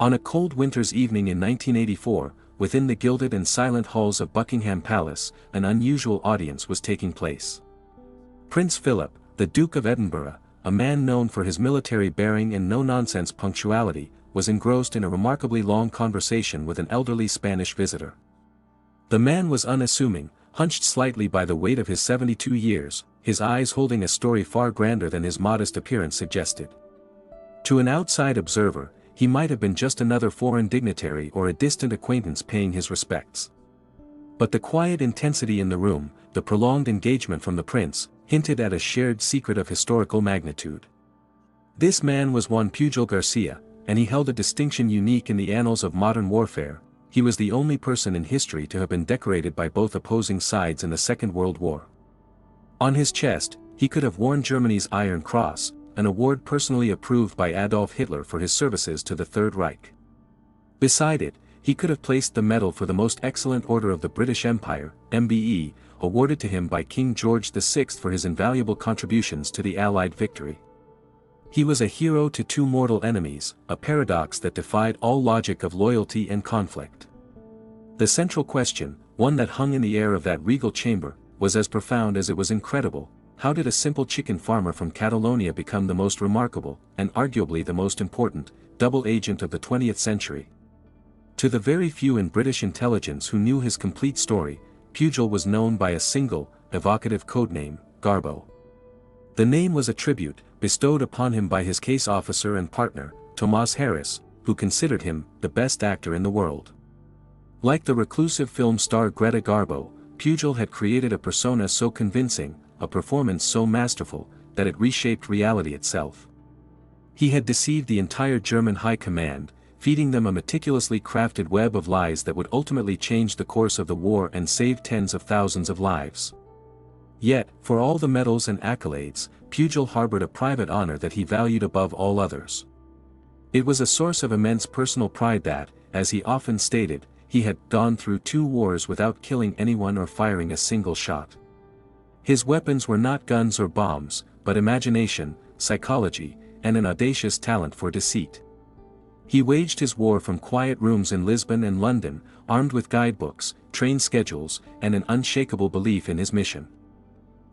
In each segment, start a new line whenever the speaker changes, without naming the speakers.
On a cold winter's evening in 1984, within the gilded and silent halls of Buckingham Palace, an unusual audience was taking place. Prince Philip, the Duke of Edinburgh, a man known for his military bearing and no-nonsense punctuality, was engrossed in a remarkably long conversation with an elderly Spanish visitor. The man was unassuming, hunched slightly by the weight of his 72 years, his eyes holding a story far grander than his modest appearance suggested. To an outside observer, he might have been just another foreign dignitary or a distant acquaintance paying his respects. But the quiet intensity in the room, the prolonged engagement from the prince, hinted at a shared secret of historical magnitude. This man was Juan Pujol García, and he held a distinction unique in the annals of modern warfare. He was the only person in history to have been decorated by both opposing sides in the Second World War. On his chest, he could have worn Germany's Iron Cross, an award personally approved by Adolf Hitler for his services to the Third Reich. Beside it, he could have placed the Medal for the Most Excellent Order of the British Empire, MBE, awarded to him by King George VI for his invaluable contributions to the Allied victory. He was a hero to two mortal enemies, a paradox that defied all logic of loyalty and conflict. The central question, one that hung in the air of that regal chamber, was as profound as it was incredible. How did a simple chicken farmer from Catalonia become the most remarkable, and arguably the most important, double agent of the 20th century? To the very few in British intelligence who knew his complete story, Pujol was known by a single, evocative codename, Garbo. The name was a tribute, bestowed upon him by his case officer and partner, Tomas Harris, who considered him the best actor in the world. Like the reclusive film star Greta Garbo, Pujol had created a persona so convincing, a performance so masterful, that it reshaped reality itself. He had deceived the entire German high command, feeding them a meticulously crafted web of lies that would ultimately change the course of the war and save tens of thousands of lives. Yet, for all the medals and accolades, Pujol harbored a private honor that he valued above all others. It was a source of immense personal pride that, as he often stated, he had gone through 2 wars without killing anyone or firing a single shot. His weapons were not guns or bombs, but imagination, psychology, and an audacious talent for deceit. He waged his war from quiet rooms in Lisbon and London, armed with guidebooks, train schedules, and an unshakable belief in his mission.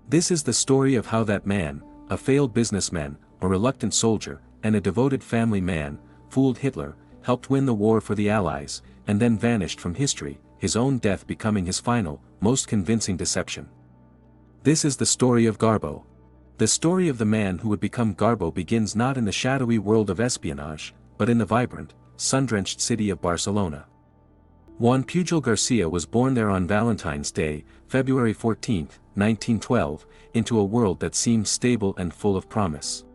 This is the story of how that man, a failed businessman, a reluctant soldier, and a devoted family man, fooled Hitler, helped win the war for the Allies, and then vanished from history, his own death becoming his final, most convincing deception. This is the story of Garbo. The story of the man who would become Garbo begins not in the shadowy world of espionage, but in the vibrant, sun-drenched city of Barcelona. Juan Pujol García was born there on Valentine's Day, February 14, 1912, into a world that seemed stable and full of promise.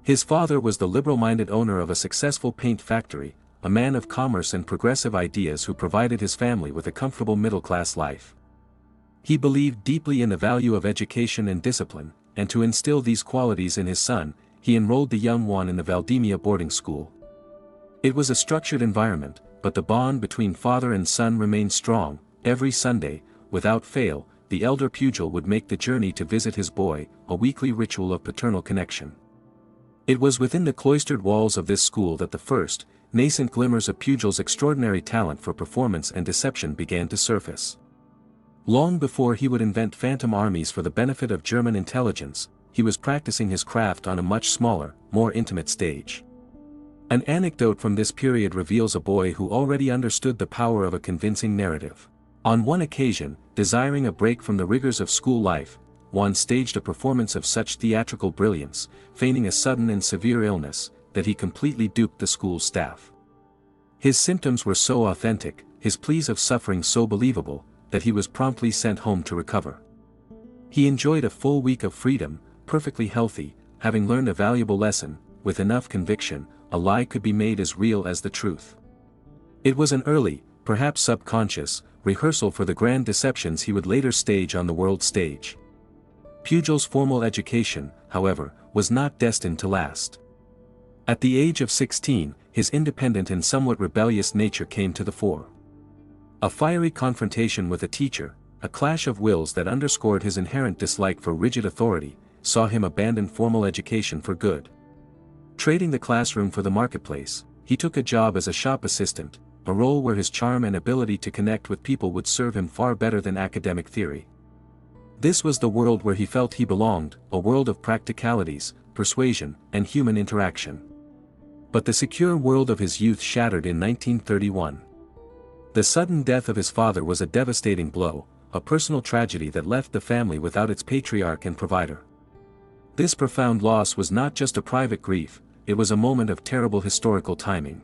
His father was the liberal-minded owner of a successful paint factory, a man of commerce and progressive ideas who provided his family with a comfortable middle-class life. He believed deeply in the value of education and discipline, and to instill these qualities in his son, he enrolled the young Juan in the Valdemia boarding school. It was a structured environment, but the bond between father and son remained strong. Every Sunday, without fail, the elder Pujol would make the journey to visit his boy, a weekly ritual of paternal connection. It was within the cloistered walls of this school that the first, nascent glimmers of Pujol's extraordinary talent for performance and deception began to surface. Long before he would invent phantom armies for the benefit of German intelligence, he was practicing his craft on a much smaller, more intimate stage. An anecdote from this period reveals a boy who already understood the power of a convincing narrative. On one occasion, desiring a break from the rigors of school life, Juan staged a performance of such theatrical brilliance, feigning a sudden and severe illness, that he completely duped the school's staff. His symptoms were so authentic, his pleas of suffering so believable, that he was promptly sent home to recover. He enjoyed a full week of freedom, perfectly healthy, having learned a valuable lesson. With enough conviction, a lie could be made as real as the truth. It was an early, perhaps subconscious, rehearsal for the grand deceptions he would later stage on the world stage. Pujol's formal education, however, was not destined to last. At the age of 16, his independent and somewhat rebellious nature came to the fore. A fiery confrontation with a teacher, a clash of wills that underscored his inherent dislike for rigid authority, saw him abandon formal education for good. Trading the classroom for the marketplace, he took a job as a shop assistant, a role where his charm and ability to connect with people would serve him far better than academic theory. This was the world where he felt he belonged, a world of practicalities, persuasion, and human interaction. But the secure world of his youth shattered in 1931. The sudden death of his father was a devastating blow, a personal tragedy that left the family without its patriarch and provider. This profound loss was not just a private grief, it was a moment of terrible historical timing.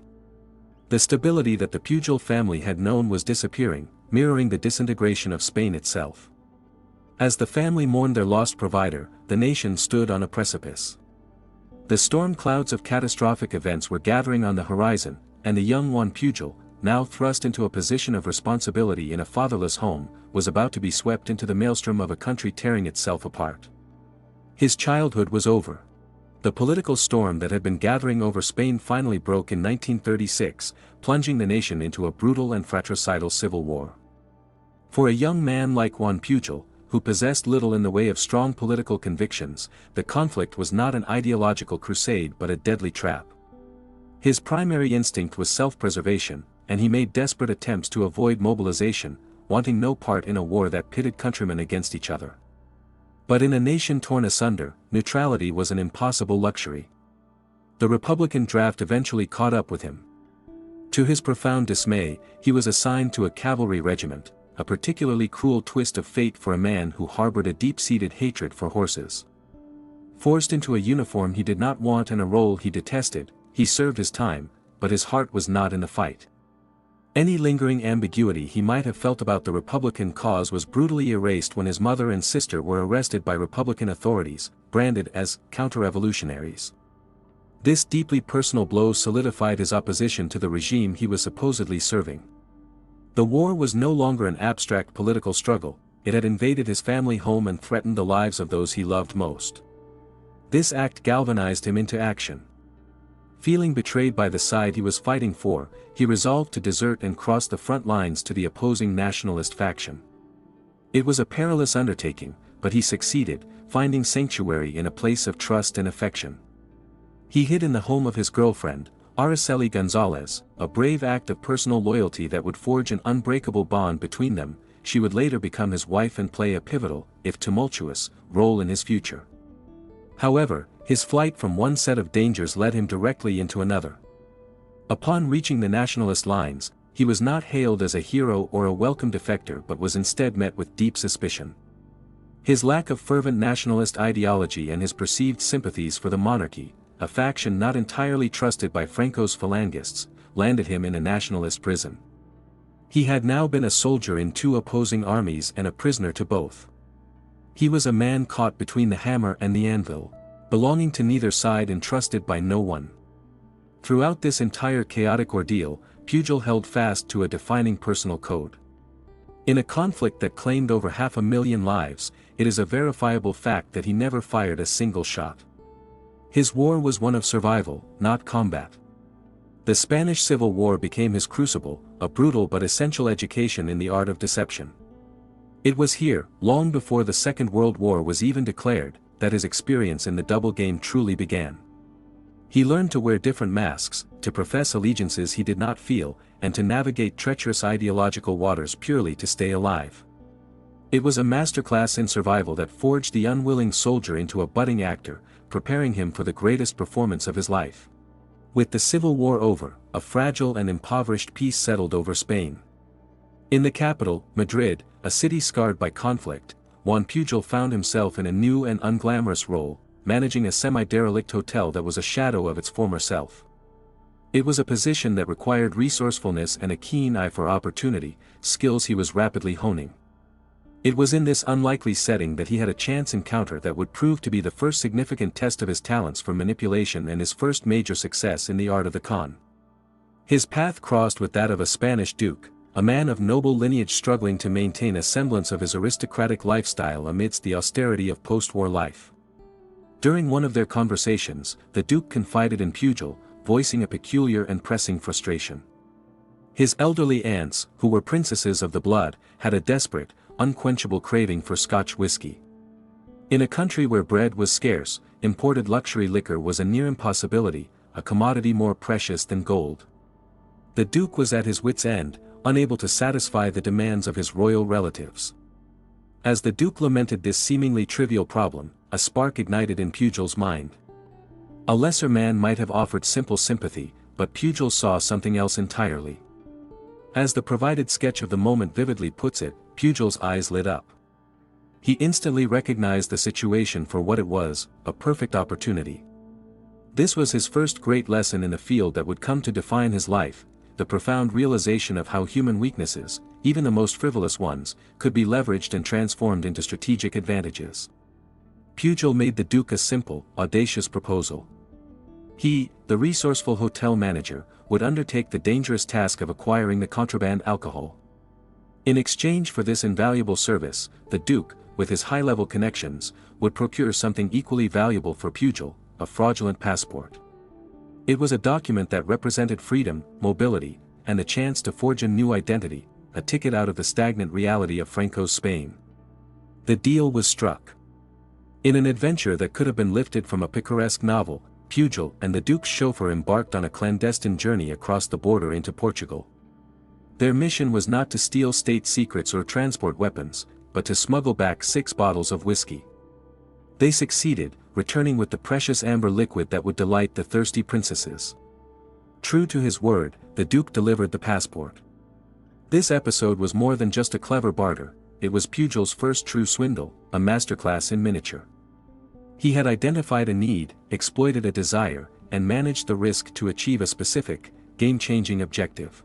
The stability that the Pujol family had known was disappearing, mirroring the disintegration of Spain itself. As the family mourned their lost provider, the nation stood on a precipice. The storm clouds of catastrophic events were gathering on the horizon, and the young Juan Pujol, now thrust into a position of responsibility in a fatherless home, was about to be swept into the maelstrom of a country tearing itself apart. His childhood was over. The political storm that had been gathering over Spain finally broke in 1936, plunging the nation into a brutal and fratricidal civil war. For a young man like Juan Pujol, who possessed little in the way of strong political convictions, the conflict was not an ideological crusade but a deadly trap. His primary instinct was self-preservation, and he made desperate attempts to avoid mobilization, wanting no part in a war that pitted countrymen against each other. But in a nation torn asunder, neutrality was an impossible luxury. The Republican draft eventually caught up with him. To his profound dismay, he was assigned to a cavalry regiment, a particularly cruel twist of fate for a man who harbored a deep-seated hatred for horses. Forced into a uniform he did not want and a role he detested, he served his time, but his heart was not in the fight. Any lingering ambiguity he might have felt about the Republican cause was brutally erased when his mother and sister were arrested by Republican authorities, branded as counter-revolutionaries. This deeply personal blow solidified his opposition to the regime he was supposedly serving. The war was no longer an abstract political struggle, it had invaded his family home and threatened the lives of those he loved most. This act galvanized him into action. Feeling betrayed by the side he was fighting for, he resolved to desert and cross the front lines to the opposing nationalist faction. It was a perilous undertaking, but he succeeded, finding sanctuary in a place of trust and affection. He hid in the home of his girlfriend, Araceli Gonzalez, a brave act of personal loyalty that would forge an unbreakable bond between them. She would later become his wife and play a pivotal, if tumultuous, role in his future. However, his flight from one set of dangers led him directly into another. Upon reaching the nationalist lines, he was not hailed as a hero or a welcome defector but was instead met with deep suspicion. His lack of fervent nationalist ideology and his perceived sympathies for the monarchy, a faction not entirely trusted by Franco's phalangists, landed him in a nationalist prison. He had now been a soldier in two opposing armies and a prisoner to both. He was a man caught between the hammer and the anvil, belonging to neither side and trusted by no one. Throughout this entire chaotic ordeal, Pujol held fast to a defining personal code. In a conflict that claimed over 500,000 lives, it is a verifiable fact that he never fired a single shot. His war was one of survival, not combat. The Spanish Civil War became his crucible, a brutal but essential education in the art of deception. It was here, long before the Second World War was even declared, that his experience in the double game truly began. He learned to wear different masks, to profess allegiances he did not feel, and to navigate treacherous ideological waters purely to stay alive. It was a masterclass in survival that forged the unwilling soldier into a budding actor, preparing him for the greatest performance of his life. With the Civil War over, a fragile and impoverished peace settled over Spain. In the capital, Madrid, a city scarred by conflict, Juan Pujol found himself in a new and unglamorous role, managing a semi-derelict hotel that was a shadow of its former self. It was a position that required resourcefulness and a keen eye for opportunity, skills he was rapidly honing. It was in this unlikely setting that he had a chance encounter that would prove to be the first significant test of his talents for manipulation and his first major success in the art of the con. His path crossed with that of a Spanish duke, a man of noble lineage struggling to maintain a semblance of his aristocratic lifestyle amidst the austerity of post-war life. During one of their conversations, the duke confided in Pujol, voicing a peculiar and pressing frustration. His elderly aunts, who were princesses of the blood, had a desperate, unquenchable craving for Scotch whiskey. In a country where bread was scarce, imported luxury liquor was a near impossibility, a commodity more precious than gold. The Duke was at his wit's end, unable to satisfy the demands of his royal relatives. As the Duke lamented this seemingly trivial problem, a spark ignited in Pujol's mind. A lesser man might have offered simple sympathy, but Pujol saw something else entirely. As the provided sketch of the moment vividly puts it, Pujol's eyes lit up. He instantly recognized the situation for what it was, a perfect opportunity. This was his first great lesson in a field that would come to define his life, the profound realization of how human weaknesses, even the most frivolous ones, could be leveraged and transformed into strategic advantages. Pujol made the Duke a simple, audacious proposal. He, the resourceful hotel manager, would undertake the dangerous task of acquiring the contraband alcohol. In exchange for this invaluable service, the Duke, with his high-level connections, would procure something equally valuable for Pujol, a fraudulent passport. It was a document that represented freedom, mobility, and the chance to forge a new identity, a ticket out of the stagnant reality of Franco's Spain. The deal was struck. In an adventure that could have been lifted from a picaresque novel, Pujol and the Duke's chauffeur embarked on a clandestine journey across the border into Portugal. Their mission was not to steal state secrets or transport weapons, but to smuggle back 6 bottles of whiskey. They succeeded, returning with the precious amber liquid that would delight the thirsty princesses. True to his word, the Duke delivered the passport. This episode was more than just a clever barter, it was Pujol's first true swindle, a masterclass in miniature. He had identified a need, exploited a desire, and managed the risk to achieve a specific, game-changing objective.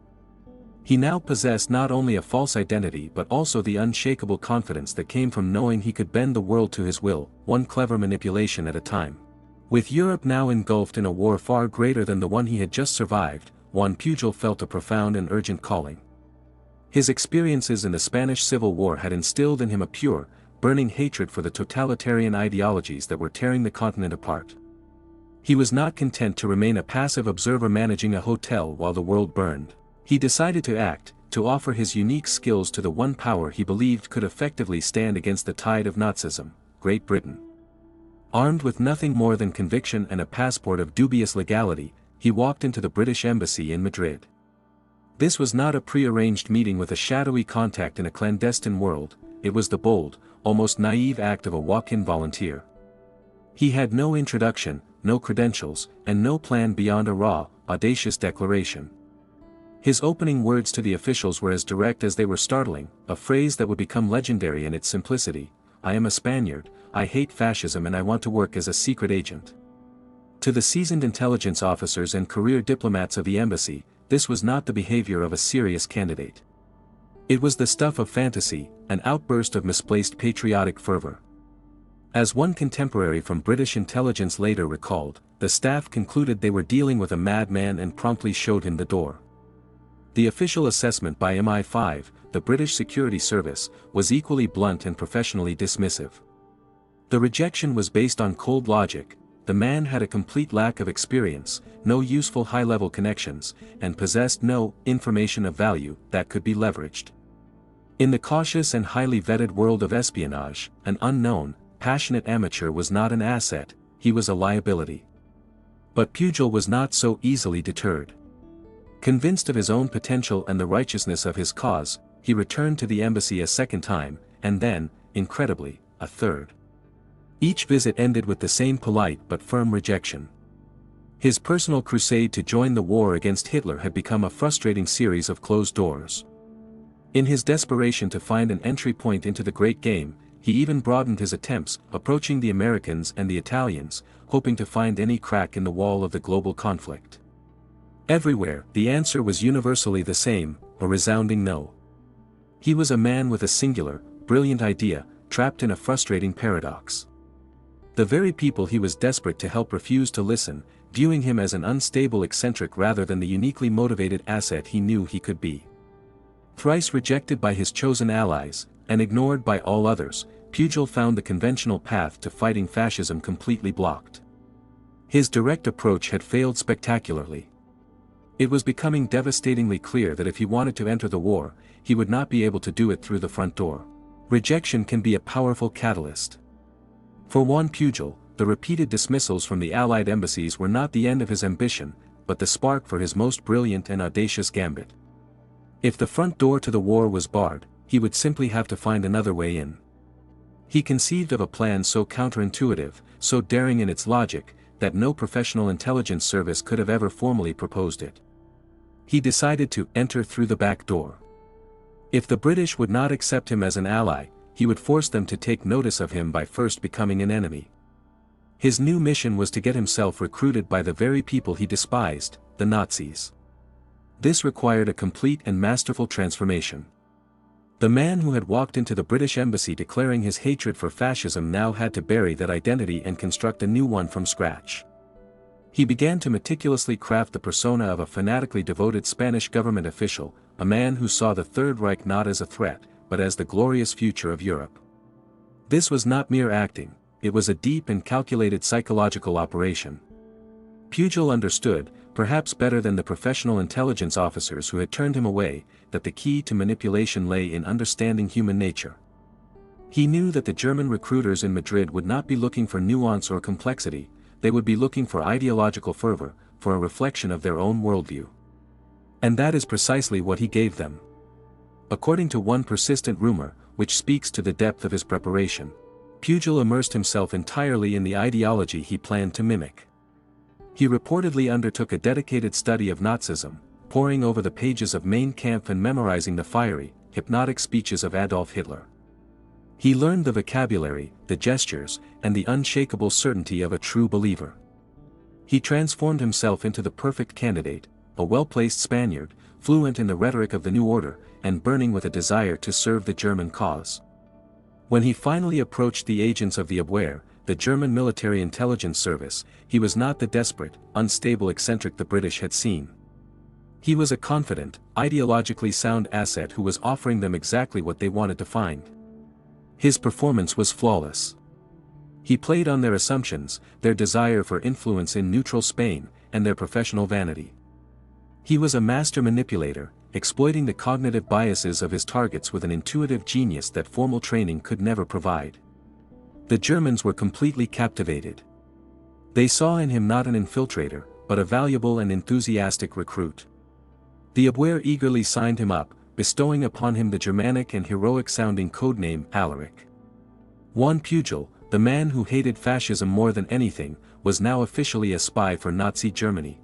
He now possessed not only a false identity but also the unshakable confidence that came from knowing he could bend the world to his will, one clever manipulation at a time. With Europe now engulfed in a war far greater than the one he had just survived, Juan Pujol felt a profound and urgent calling. His experiences in the Spanish Civil War had instilled in him a pure, burning hatred for the totalitarian ideologies that were tearing the continent apart. He was not content to remain a passive observer managing a hotel while the world burned. He decided to act, to offer his unique skills to the one power he believed could effectively stand against the tide of Nazism, Great Britain. Armed with nothing more than conviction and a passport of dubious legality, he walked into the British Embassy in Madrid. This was not a pre-arranged meeting with a shadowy contact in a clandestine world, it was the bold, almost naive act of a walk-in volunteer. He had no introduction, no credentials, and no plan beyond a raw, audacious declaration. His opening words to the officials were as direct as they were startling, a phrase that would become legendary in its simplicity: "I am a Spaniard, I hate fascism and I want to work as a secret agent." To the seasoned intelligence officers and career diplomats of the embassy, this was not the behavior of a serious candidate. It was the stuff of fantasy, an outburst of misplaced patriotic fervor. As one contemporary from British intelligence later recalled, the staff concluded they were dealing with a madman and promptly showed him the door. The official assessment by MI5, the British Security Service, was equally blunt and professionally dismissive. The rejection was based on cold logic: the man had a complete lack of experience, no useful high-level connections, and possessed no information of value that could be leveraged. In the cautious and highly vetted world of espionage, an unknown, passionate amateur was not an asset, he was a liability. But Pujol was not so easily deterred. Convinced of his own potential and the righteousness of his cause, he returned to the embassy a second time, and then, incredibly, a third. Each visit ended with the same polite but firm rejection. His personal crusade to join the war against Hitler had become a frustrating series of closed doors. In his desperation to find an entry point into the great game, he even broadened his attempts, approaching the Americans and the Italians, hoping to find any crack in the wall of the global conflict. Everywhere, the answer was universally the same, a resounding no. He was a man with a singular, brilliant idea, trapped in a frustrating paradox. The very people he was desperate to help refused to listen, viewing him as an unstable eccentric rather than the uniquely motivated asset he knew he could be. Thrice rejected by his chosen allies, and ignored by all others, Pujol found the conventional path to fighting fascism completely blocked. His direct approach had failed spectacularly. It was becoming devastatingly clear that if he wanted to enter the war, he would not be able to do it through the front door. Rejection can be a powerful catalyst. For Juan Pujol, the repeated dismissals from the Allied embassies were not the end of his ambition, but the spark for his most brilliant and audacious gambit. If the front door to the war was barred, he would simply have to find another way in. He conceived of a plan so counterintuitive, so daring in its logic, that no professional intelligence service could have ever formally proposed it. He decided to enter through the back door. If the British would not accept him as an ally, he would force them to take notice of him by first becoming an enemy. His new mission was to get himself recruited by the very people he despised, the Nazis. This required a complete and masterful transformation. The man who had walked into the British embassy declaring his hatred for fascism now had to bury that identity and construct a new one from scratch. He began to meticulously craft the persona of a fanatically devoted Spanish government official, a man who saw the Third Reich not as a threat, but as the glorious future of Europe. This was not mere acting, it was a deep and calculated psychological operation. Pujol understood, perhaps better than the professional intelligence officers who had turned him away, that the key to manipulation lay in understanding human nature. He knew that the German recruiters in Madrid would not be looking for nuance or complexity, they would be looking for ideological fervor, for a reflection of their own worldview. And that is precisely what he gave them. According to one persistent rumor, which speaks to the depth of his preparation, Pujol immersed himself entirely in the ideology he planned to mimic. He reportedly undertook a dedicated study of Nazism, poring over the pages of Mein Kampf and memorizing the fiery, hypnotic speeches of Adolf Hitler. He learned the vocabulary, the gestures, and the unshakable certainty of a true believer. He transformed himself into the perfect candidate, a well-placed Spaniard, fluent in the rhetoric of the New Order, and burning with a desire to serve the German cause. When he finally approached the agents of the WWII, the German military intelligence service, he was not the desperate, unstable eccentric the British had seen. He was a confident, ideologically sound asset who was offering them exactly what they wanted to find. His performance was flawless. He played on their assumptions, their desire for influence in neutral Spain, and their professional vanity. He was a master manipulator, exploiting the cognitive biases of his targets with an intuitive genius that formal training could never provide. The Germans were completely captivated. They saw in him not an infiltrator, but a valuable and enthusiastic recruit. The WWII eagerly signed him up, bestowing upon him the Germanic and heroic-sounding codename Alaric. Juan Pujol, the man who hated fascism more than anything, was now officially a spy for Nazi Germany.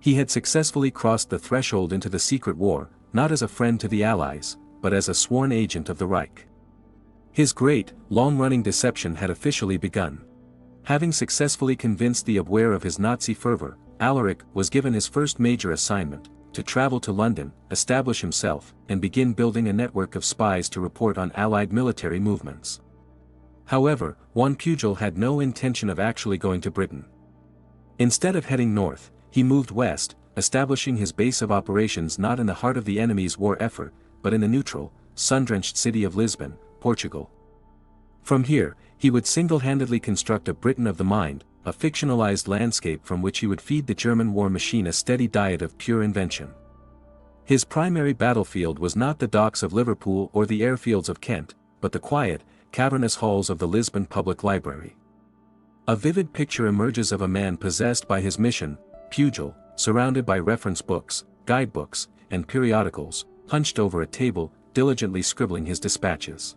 He had successfully crossed the threshold into the secret war, not as a friend to the Allies, but as a sworn agent of the Reich. His great, long-running deception had officially begun. Having successfully convinced the WWII of his Nazi fervor, Alaric was given his first major assignment, to travel to London, establish himself, and begin building a network of spies to report on Allied military movements. However, Juan Pujol had no intention of actually going to Britain. Instead of heading north, he moved west, establishing his base of operations not in the heart of the enemy's war effort, but in the neutral, sun-drenched city of Lisbon, Portugal. From here, he would single-handedly construct a Britain of the mind, a fictionalized landscape from which he would feed the German war machine a steady diet of pure invention. His primary battlefield was not the docks of Liverpool or the airfields of Kent, but the quiet, cavernous halls of the Lisbon Public Library. A vivid picture emerges of a man possessed by his mission, Pujol, surrounded by reference books, guidebooks, and periodicals, hunched over a table, diligently scribbling his dispatches.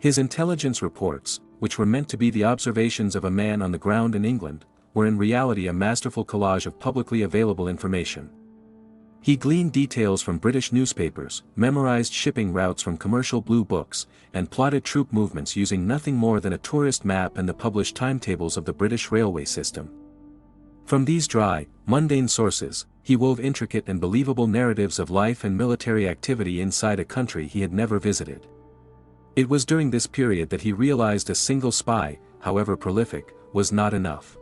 His intelligence reports, which were meant to be the observations of a man on the ground in England, were in reality a masterful collage of publicly available information. He gleaned details from British newspapers, memorized shipping routes from commercial blue books, and plotted troop movements using nothing more than a tourist map and the published timetables of the British railway system. From these dry, mundane sources, he wove intricate and believable narratives of life and military activity inside a country he had never visited. It was during this period that he realized a single spy, however prolific, was not enough.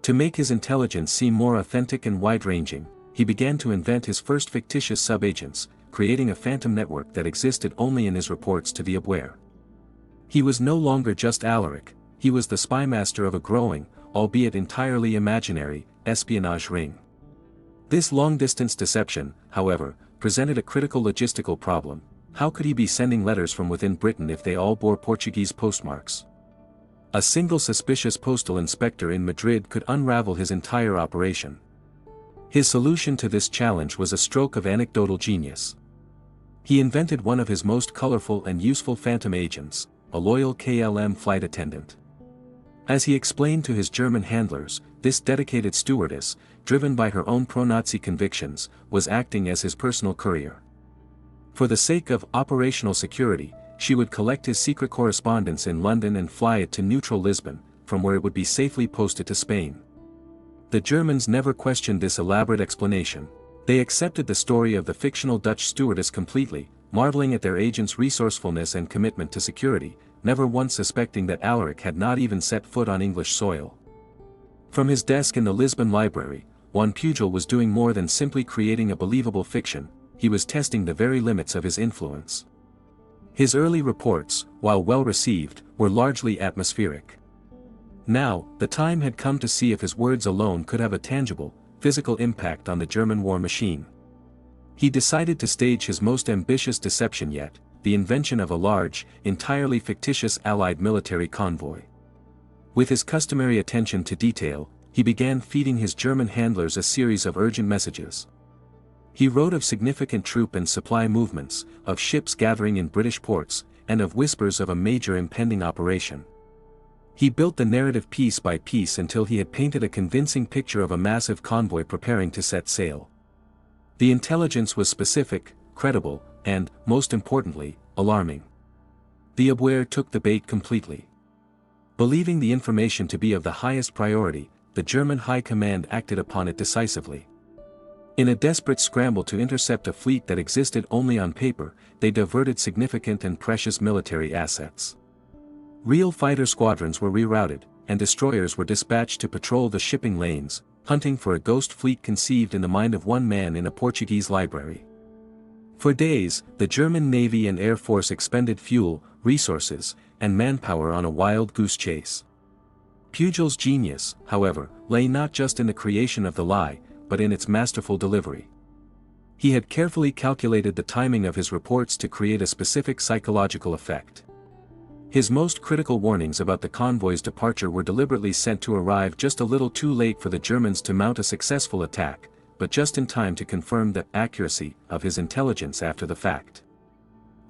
To make his intelligence seem more authentic and wide-ranging, he began to invent his first fictitious sub-agents, creating a phantom network that existed only in his reports to the WWII. He was no longer just Alaric, he was the spymaster of a growing, albeit entirely imaginary, espionage ring. This long-distance deception, however, presented a critical logistical problem. How could he be sending letters from within Britain if they all bore Portuguese postmarks? A single suspicious postal inspector in Madrid could unravel his entire operation. His solution to this challenge was a stroke of anecdotal genius. He invented one of his most colorful and useful phantom agents, a loyal KLM flight attendant. As he explained to his German handlers, this dedicated stewardess, driven by her own pro-Nazi convictions, was acting as his personal courier. For the sake of operational security, she would collect his secret correspondence in London and fly it to neutral Lisbon, from where it would be safely posted to Spain. The Germans never questioned this elaborate explanation. They accepted the story of the fictional Dutch stewardess completely, marveling at their agent's resourcefulness and commitment to security, never once suspecting that Alaric had not even set foot on English soil. From his desk in the Lisbon library, Juan Pujol was doing more than simply creating a believable fiction, he was testing the very limits of his influence. His early reports, while well received, were largely atmospheric. Now, the time had come to see if his words alone could have a tangible, physical impact on the German war machine. He decided to stage his most ambitious deception yet, the invention of a large, entirely fictitious Allied military convoy. With his customary attention to detail, he began feeding his German handlers a series of urgent messages. He wrote of significant troop and supply movements, of ships gathering in British ports, and of whispers of a major impending operation. He built the narrative piece by piece until he had painted a convincing picture of a massive convoy preparing to set sail. The intelligence was specific, credible, and, most importantly, alarming. The Abwehr took the bait completely. Believing the information to be of the highest priority, the German High Command acted upon it decisively. In a desperate scramble to intercept a fleet that existed only on paper, they diverted significant and precious military assets. Real fighter squadrons were rerouted, and destroyers were dispatched to patrol the shipping lanes, hunting for a ghost fleet conceived in the mind of one man in a Portuguese library. For days, the German Navy and Air Force expended fuel, resources, and manpower on a wild goose chase. Pujol's genius, however, lay not just in the creation of the lie, but in its masterful delivery. He had carefully calculated the timing of his reports to create a specific psychological effect. His most critical warnings about the convoy's departure were deliberately sent to arrive just a little too late for the Germans to mount a successful attack, but just in time to confirm the accuracy of his intelligence after the fact.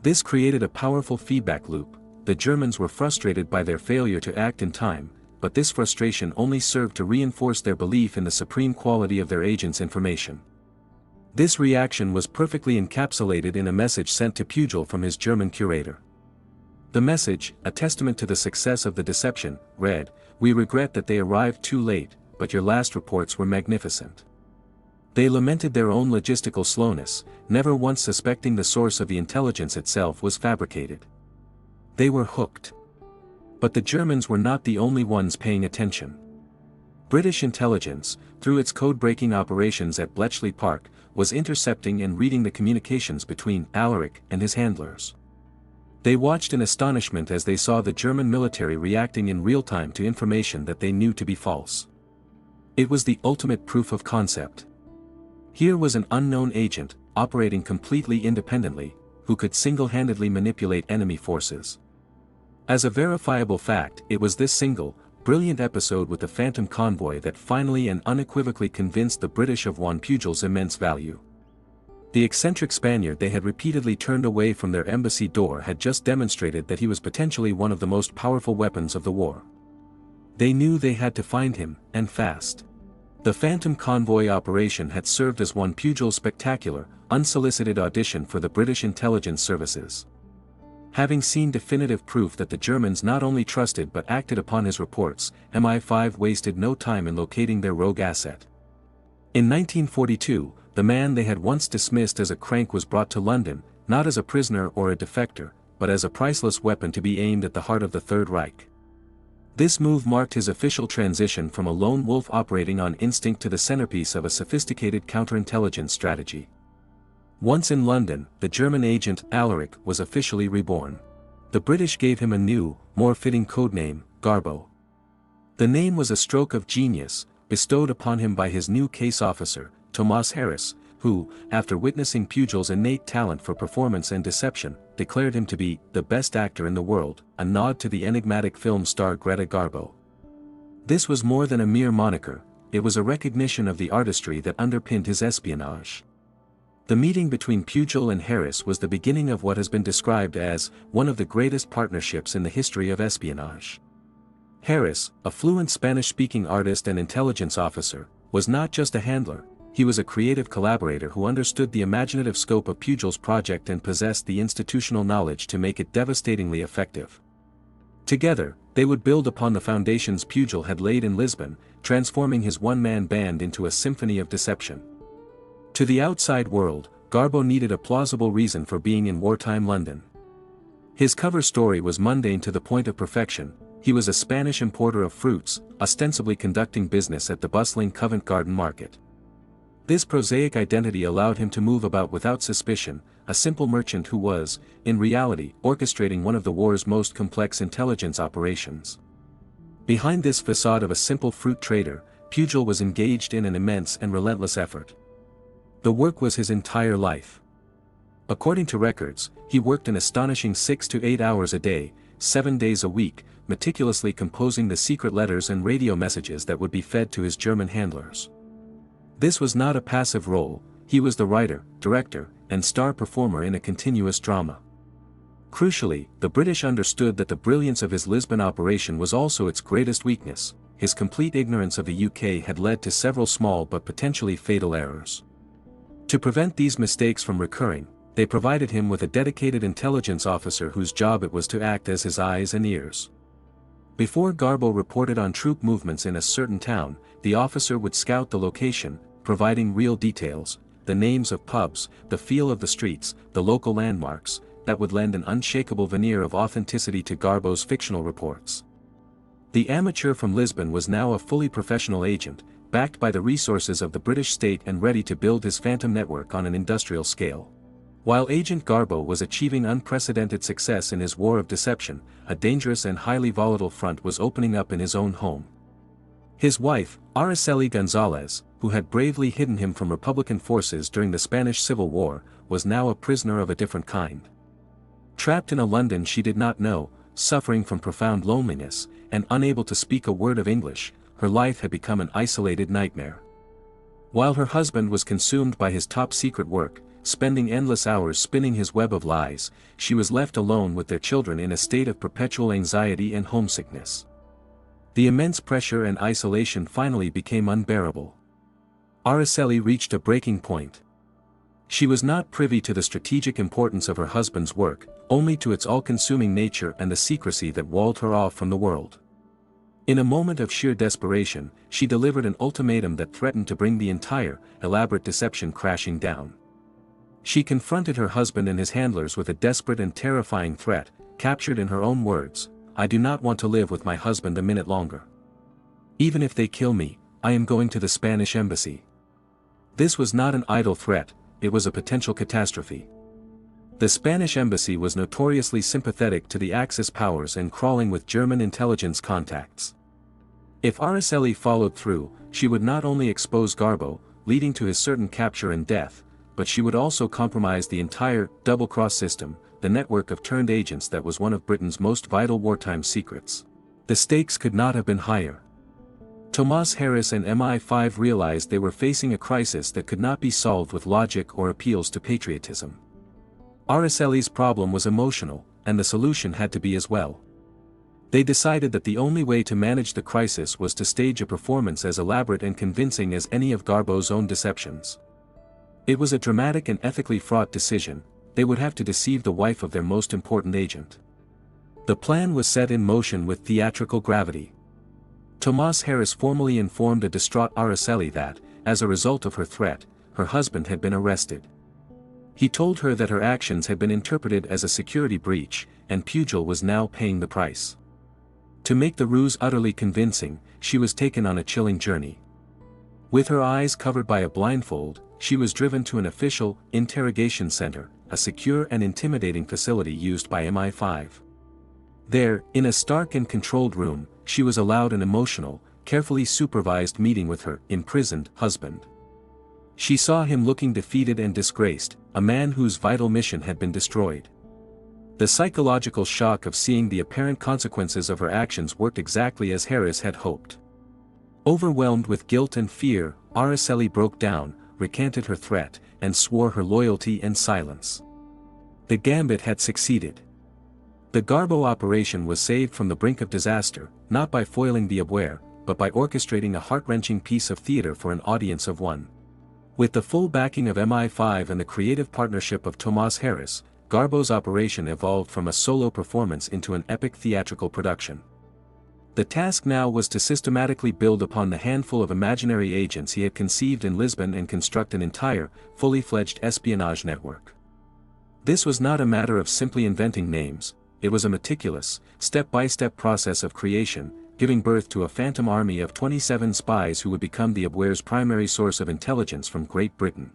This created a powerful feedback loop. The Germans were frustrated by their failure to act in time, but this frustration only served to reinforce their belief in the supreme quality of their agent's information. This reaction was perfectly encapsulated in a message sent to Pujol from his German curator. The message, a testament to the success of the deception, read, "We regret that they arrived too late, but your last reports were magnificent." They lamented their own logistical slowness, never once suspecting the source of the intelligence itself was fabricated. They were hooked. But the Germans were not the only ones paying attention. British intelligence, through its code-breaking operations at Bletchley Park, was intercepting and reading the communications between Alaric and his handlers. They watched in astonishment as they saw the German military reacting in real time to information that they knew to be false. It was the ultimate proof of concept. Here was an unknown agent, operating completely independently, who could single-handedly manipulate enemy forces. As a verifiable fact, it was this single, brilliant episode with the Phantom Convoy that finally and unequivocally convinced the British of Juan Pujol's immense value. The eccentric Spaniard they had repeatedly turned away from their embassy door had just demonstrated that he was potentially one of the most powerful weapons of the war. They knew they had to find him, and fast. The Phantom Convoy operation had served as Juan Pujol's spectacular, unsolicited audition for the British intelligence services. Having seen definitive proof that the Germans not only trusted but acted upon his reports, MI5 wasted no time in locating their rogue asset. In 1942, the man they had once dismissed as a crank was brought to London, not as a prisoner or a defector, but as a priceless weapon to be aimed at the heart of the Third Reich. This move marked his official transition from a lone wolf operating on instinct to the centerpiece of a sophisticated counterintelligence strategy. Once in London, the German agent Alaric was officially reborn. The British gave him a new, more fitting codename, Garbo. The name was a stroke of genius, bestowed upon him by his new case officer, Thomas Harris, who, after witnessing Pujol's innate talent for performance and deception, declared him to be the best actor in the world, a nod to the enigmatic film star Greta Garbo. This was more than a mere moniker, it was a recognition of the artistry that underpinned his espionage. The meeting between Pujol and Harris was the beginning of what has been described as one of the greatest partnerships in the history of espionage. Harris, a fluent Spanish-speaking artist and intelligence officer, was not just a handler, he was a creative collaborator who understood the imaginative scope of Pujol's project and possessed the institutional knowledge to make it devastatingly effective. Together, they would build upon the foundations Pujol had laid in Lisbon, transforming his one-man band into a symphony of deception. To the outside world, Garbo needed a plausible reason for being in wartime London. His cover story was mundane to the point of perfection. He was a Spanish importer of fruits, ostensibly conducting business at the bustling Covent Garden market. This prosaic identity allowed him to move about without suspicion, a simple merchant who was, in reality, orchestrating one of the war's most complex intelligence operations. Behind this facade of a simple fruit trader, Pujol was engaged in an immense and relentless effort. The work was his entire life. According to records, he worked an astonishing 6 to 8 hours a day, 7 days a week, meticulously composing the secret letters and radio messages that would be fed to his German handlers. This was not a passive role, he was the writer, director, and star performer in a continuous drama. Crucially, the British understood that the brilliance of his Lisbon operation was also its greatest weakness. His complete ignorance of the UK had led to several small but potentially fatal errors. To prevent these mistakes from recurring, they provided him with a dedicated intelligence officer whose job it was to act as his eyes and ears. Before Garbo reported on troop movements in a certain town, the officer would scout the location, providing real details, the names of pubs, the feel of the streets, the local landmarks, that would lend an unshakable veneer of authenticity to Garbo's fictional reports. The amateur from Lisbon was now a fully professional agent, backed by the resources of the British state and ready to build his phantom network on an industrial scale. While Agent Garbo was achieving unprecedented success in his war of deception, a dangerous and highly volatile front was opening up in his own home. His wife, Araceli González, who had bravely hidden him from Republican forces during the Spanish Civil War, was now a prisoner of a different kind. Trapped in a London she did not know, suffering from profound loneliness, and unable to speak a word of English, her life had become an isolated nightmare. While her husband was consumed by his top-secret work, spending endless hours spinning his web of lies, she was left alone with their children in a state of perpetual anxiety and homesickness. The immense pressure and isolation finally became unbearable. Araceli reached a breaking point. She was not privy to the strategic importance of her husband's work, only to its all-consuming nature and the secrecy that walled her off from the world. In a moment of sheer desperation, she delivered an ultimatum that threatened to bring the entire, elaborate deception crashing down. She confronted her husband and his handlers with a desperate and terrifying threat, captured in her own words: "I do not want to live with my husband a minute longer. Even if they kill me, I am going to the Spanish embassy." This was not an idle threat, it was a potential catastrophe. The Spanish embassy was notoriously sympathetic to the Axis powers and crawling with German intelligence contacts. If Araceli followed through, she would not only expose Garbo, leading to his certain capture and death, but she would also compromise the entire double-cross system, the network of turned agents that was one of Britain's most vital wartime secrets. The stakes could not have been higher. Tomás Harris and MI5 realized they were facing a crisis that could not be solved with logic or appeals to patriotism. Araceli's problem was emotional, and the solution had to be as well. They decided that the only way to manage the crisis was to stage a performance as elaborate and convincing as any of Garbo's own deceptions. It was a dramatic and ethically fraught decision. They would have to deceive the wife of their most important agent. The plan was set in motion with theatrical gravity. Tomás Harris formally informed a distraught Araceli that, as a result of her threat, her husband had been arrested. He told her that her actions had been interpreted as a security breach, and Pujol was now paying the price. To make the ruse utterly convincing, she was taken on a chilling journey. With her eyes covered by a blindfold, she was driven to an official interrogation center, a secure and intimidating facility used by MI5. There, in a stark and controlled room, she was allowed an emotional, carefully supervised meeting with her imprisoned husband. She saw him looking defeated and disgraced, a man whose vital mission had been destroyed. The psychological shock of seeing the apparent consequences of her actions worked exactly as Harris had hoped. Overwhelmed with guilt and fear, Araceli broke down, recanted her threat, and swore her loyalty and silence. The gambit had succeeded. The Garbo operation was saved from the brink of disaster, not by foiling the WWII, but by orchestrating a heart-wrenching piece of theater for an audience of one. With the full backing of MI5 and the creative partnership of Tomas Harris, Garbo's operation evolved from a solo performance into an epic theatrical production. The task now was to systematically build upon the handful of imaginary agents he had conceived in Lisbon and construct an entire, fully fledged espionage network. This was not a matter of simply inventing names, it was a meticulous, step-by-step process of creation, giving birth to a phantom army of 27 spies who would become the WWII's primary source of intelligence from Great Britain.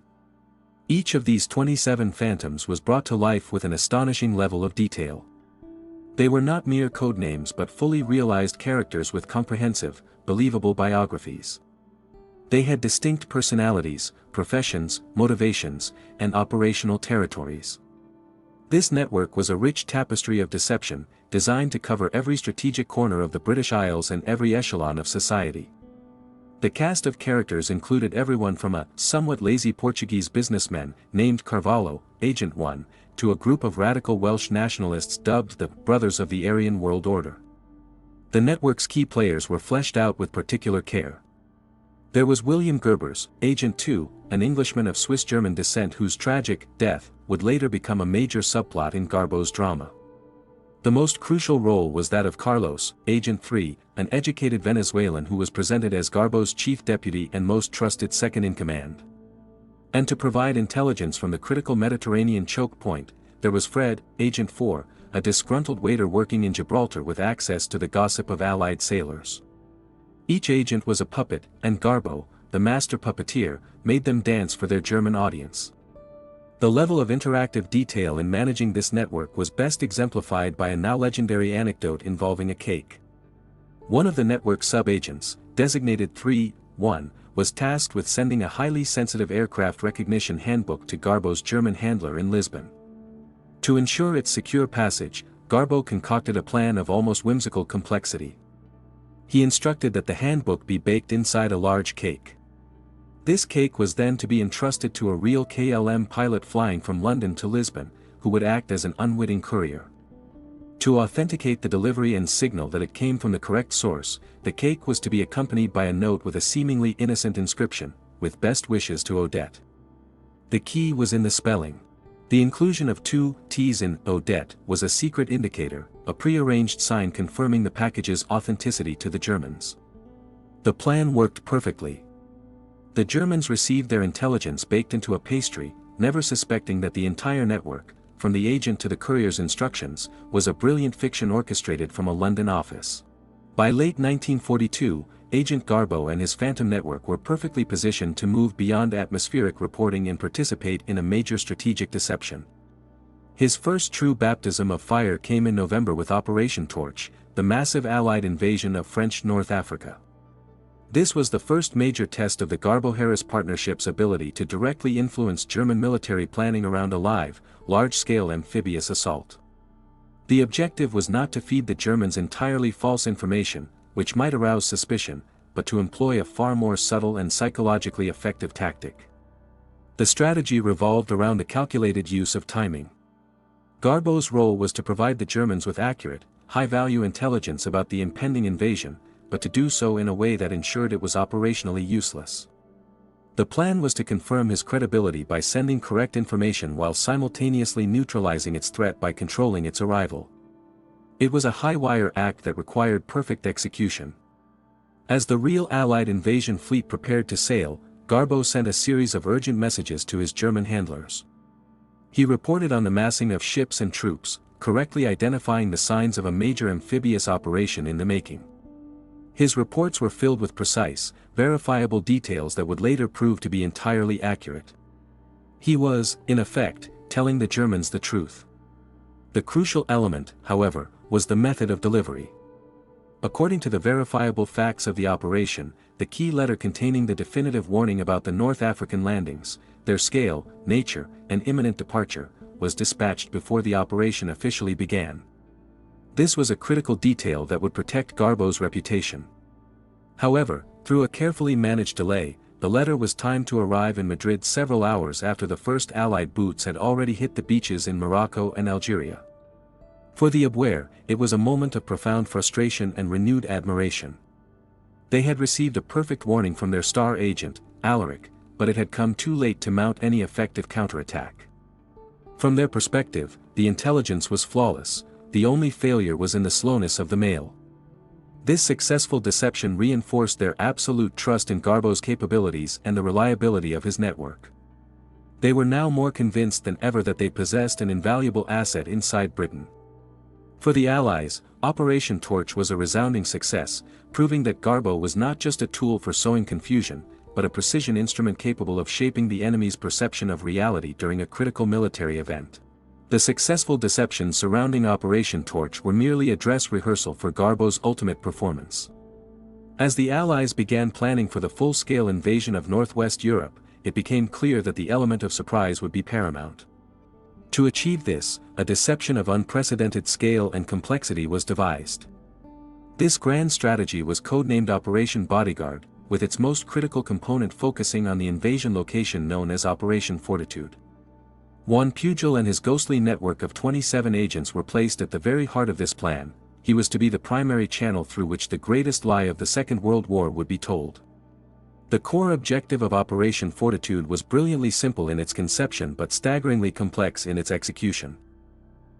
Each of these 27 phantoms was brought to life with an astonishing level of detail. They were not mere codenames but fully realized characters with comprehensive, believable biographies. They had distinct personalities, professions, motivations, and operational territories. This network was a rich tapestry of deception, designed to cover every strategic corner of the British Isles and every echelon of society. The cast of characters included everyone from a somewhat lazy Portuguese businessman named Carvalho, Agent 1, to a group of radical Welsh nationalists dubbed the Brothers of the Aryan World Order. The network's key players were fleshed out with particular care. There was William Gerbers, Agent 2, an Englishman of Swiss-German descent whose tragic death would later become a major subplot in Garbo's drama. The most crucial role was that of Carlos, Agent 3, an educated Venezuelan who was presented as Garbo's chief deputy and most trusted second-in-command. And to provide intelligence from the critical Mediterranean choke point, there was Fred, Agent 4, a disgruntled waiter working in Gibraltar with access to the gossip of Allied sailors. Each agent was a puppet, and Garbo, the master puppeteer, made them dance for their German audience. The level of interactive detail in managing this network was best exemplified by a now legendary anecdote involving a cake. One of the network sub-agents, designated 3-1, was tasked with sending a highly sensitive aircraft recognition handbook to Garbo's German handler in Lisbon. To ensure its secure passage, Garbo concocted a plan of almost whimsical complexity. He instructed that the handbook be baked inside a large cake. This cake was then to be entrusted to a real KLM pilot flying from London to Lisbon, who would act as an unwitting courier. To authenticate the delivery and signal that it came from the correct source, the cake was to be accompanied by a note with a seemingly innocent inscription, with best wishes to Odette. The key was in the spelling. The inclusion of 2 T's in Odette was a secret indicator, a pre-arranged sign confirming the package's authenticity to the Germans. The plan worked perfectly. The Germans received their intelligence baked into a pastry, never suspecting that the entire network, from the agent to the courier's instructions, was a brilliant fiction orchestrated from a London office. By late 1942, Agent Garbo and his Phantom Network were perfectly positioned to move beyond atmospheric reporting and participate in a major strategic deception. His first true baptism of fire came in November with Operation Torch, the massive Allied invasion of French North Africa. This was the first major test of the Garbo-Harris partnership's ability to directly influence German military planning around a live, large-scale amphibious assault. The objective was not to feed the Germans entirely false information, which might arouse suspicion, but to employ a far more subtle and psychologically effective tactic. The strategy revolved around a calculated use of timing. Garbo's role was to provide the Germans with accurate, high-value intelligence about the impending invasion, but to do so in a way that ensured it was operationally useless. The plan was to confirm his credibility by sending correct information while simultaneously neutralizing its threat by controlling its arrival. It was a high-wire act that required perfect execution. As the real Allied invasion fleet prepared to sail, Garbo sent a series of urgent messages to his German handlers. He reported on the massing of ships and troops, correctly identifying the signs of a major amphibious operation in the making. His reports were filled with precise, verifiable details that would later prove to be entirely accurate. He was, in effect, telling the Germans the truth. The crucial element, however, was the method of delivery. According to the verifiable facts of the operation, the key letter containing the definitive warning about the North African landings, their scale, nature, and imminent departure, was dispatched before the operation officially began. This was a critical detail that would protect Garbo's reputation. However, through a carefully managed delay, the letter was timed to arrive in Madrid several hours after the first Allied boots had already hit the beaches in Morocco and Algeria. For the Abwehr, it was a moment of profound frustration and renewed admiration. They had received a perfect warning from their star agent, Alaric, but it had come too late to mount any effective counterattack. From their perspective, the intelligence was flawless, the only failure was in the slowness of the mail. This successful deception reinforced their absolute trust in Garbo's capabilities and the reliability of his network. They were now more convinced than ever that they possessed an invaluable asset inside Britain. For the Allies, Operation Torch was a resounding success, proving that Garbo was not just a tool for sowing confusion, but a precision instrument capable of shaping the enemy's perception of reality during a critical military event. The successful deceptions surrounding Operation Torch were merely a dress rehearsal for Garbo's ultimate performance. As the Allies began planning for the full-scale invasion of Northwest Europe, it became clear that the element of surprise would be paramount. To achieve this, a deception of unprecedented scale and complexity was devised. This grand strategy was codenamed Operation Bodyguard, with its most critical component focusing on the invasion location known as Operation Fortitude. Juan Pujol and his ghostly network of 27 agents were placed at the very heart of this plan. He was to be the primary channel through which the greatest lie of the Second World War would be told. The core objective of Operation Fortitude was brilliantly simple in its conception but staggeringly complex in its execution.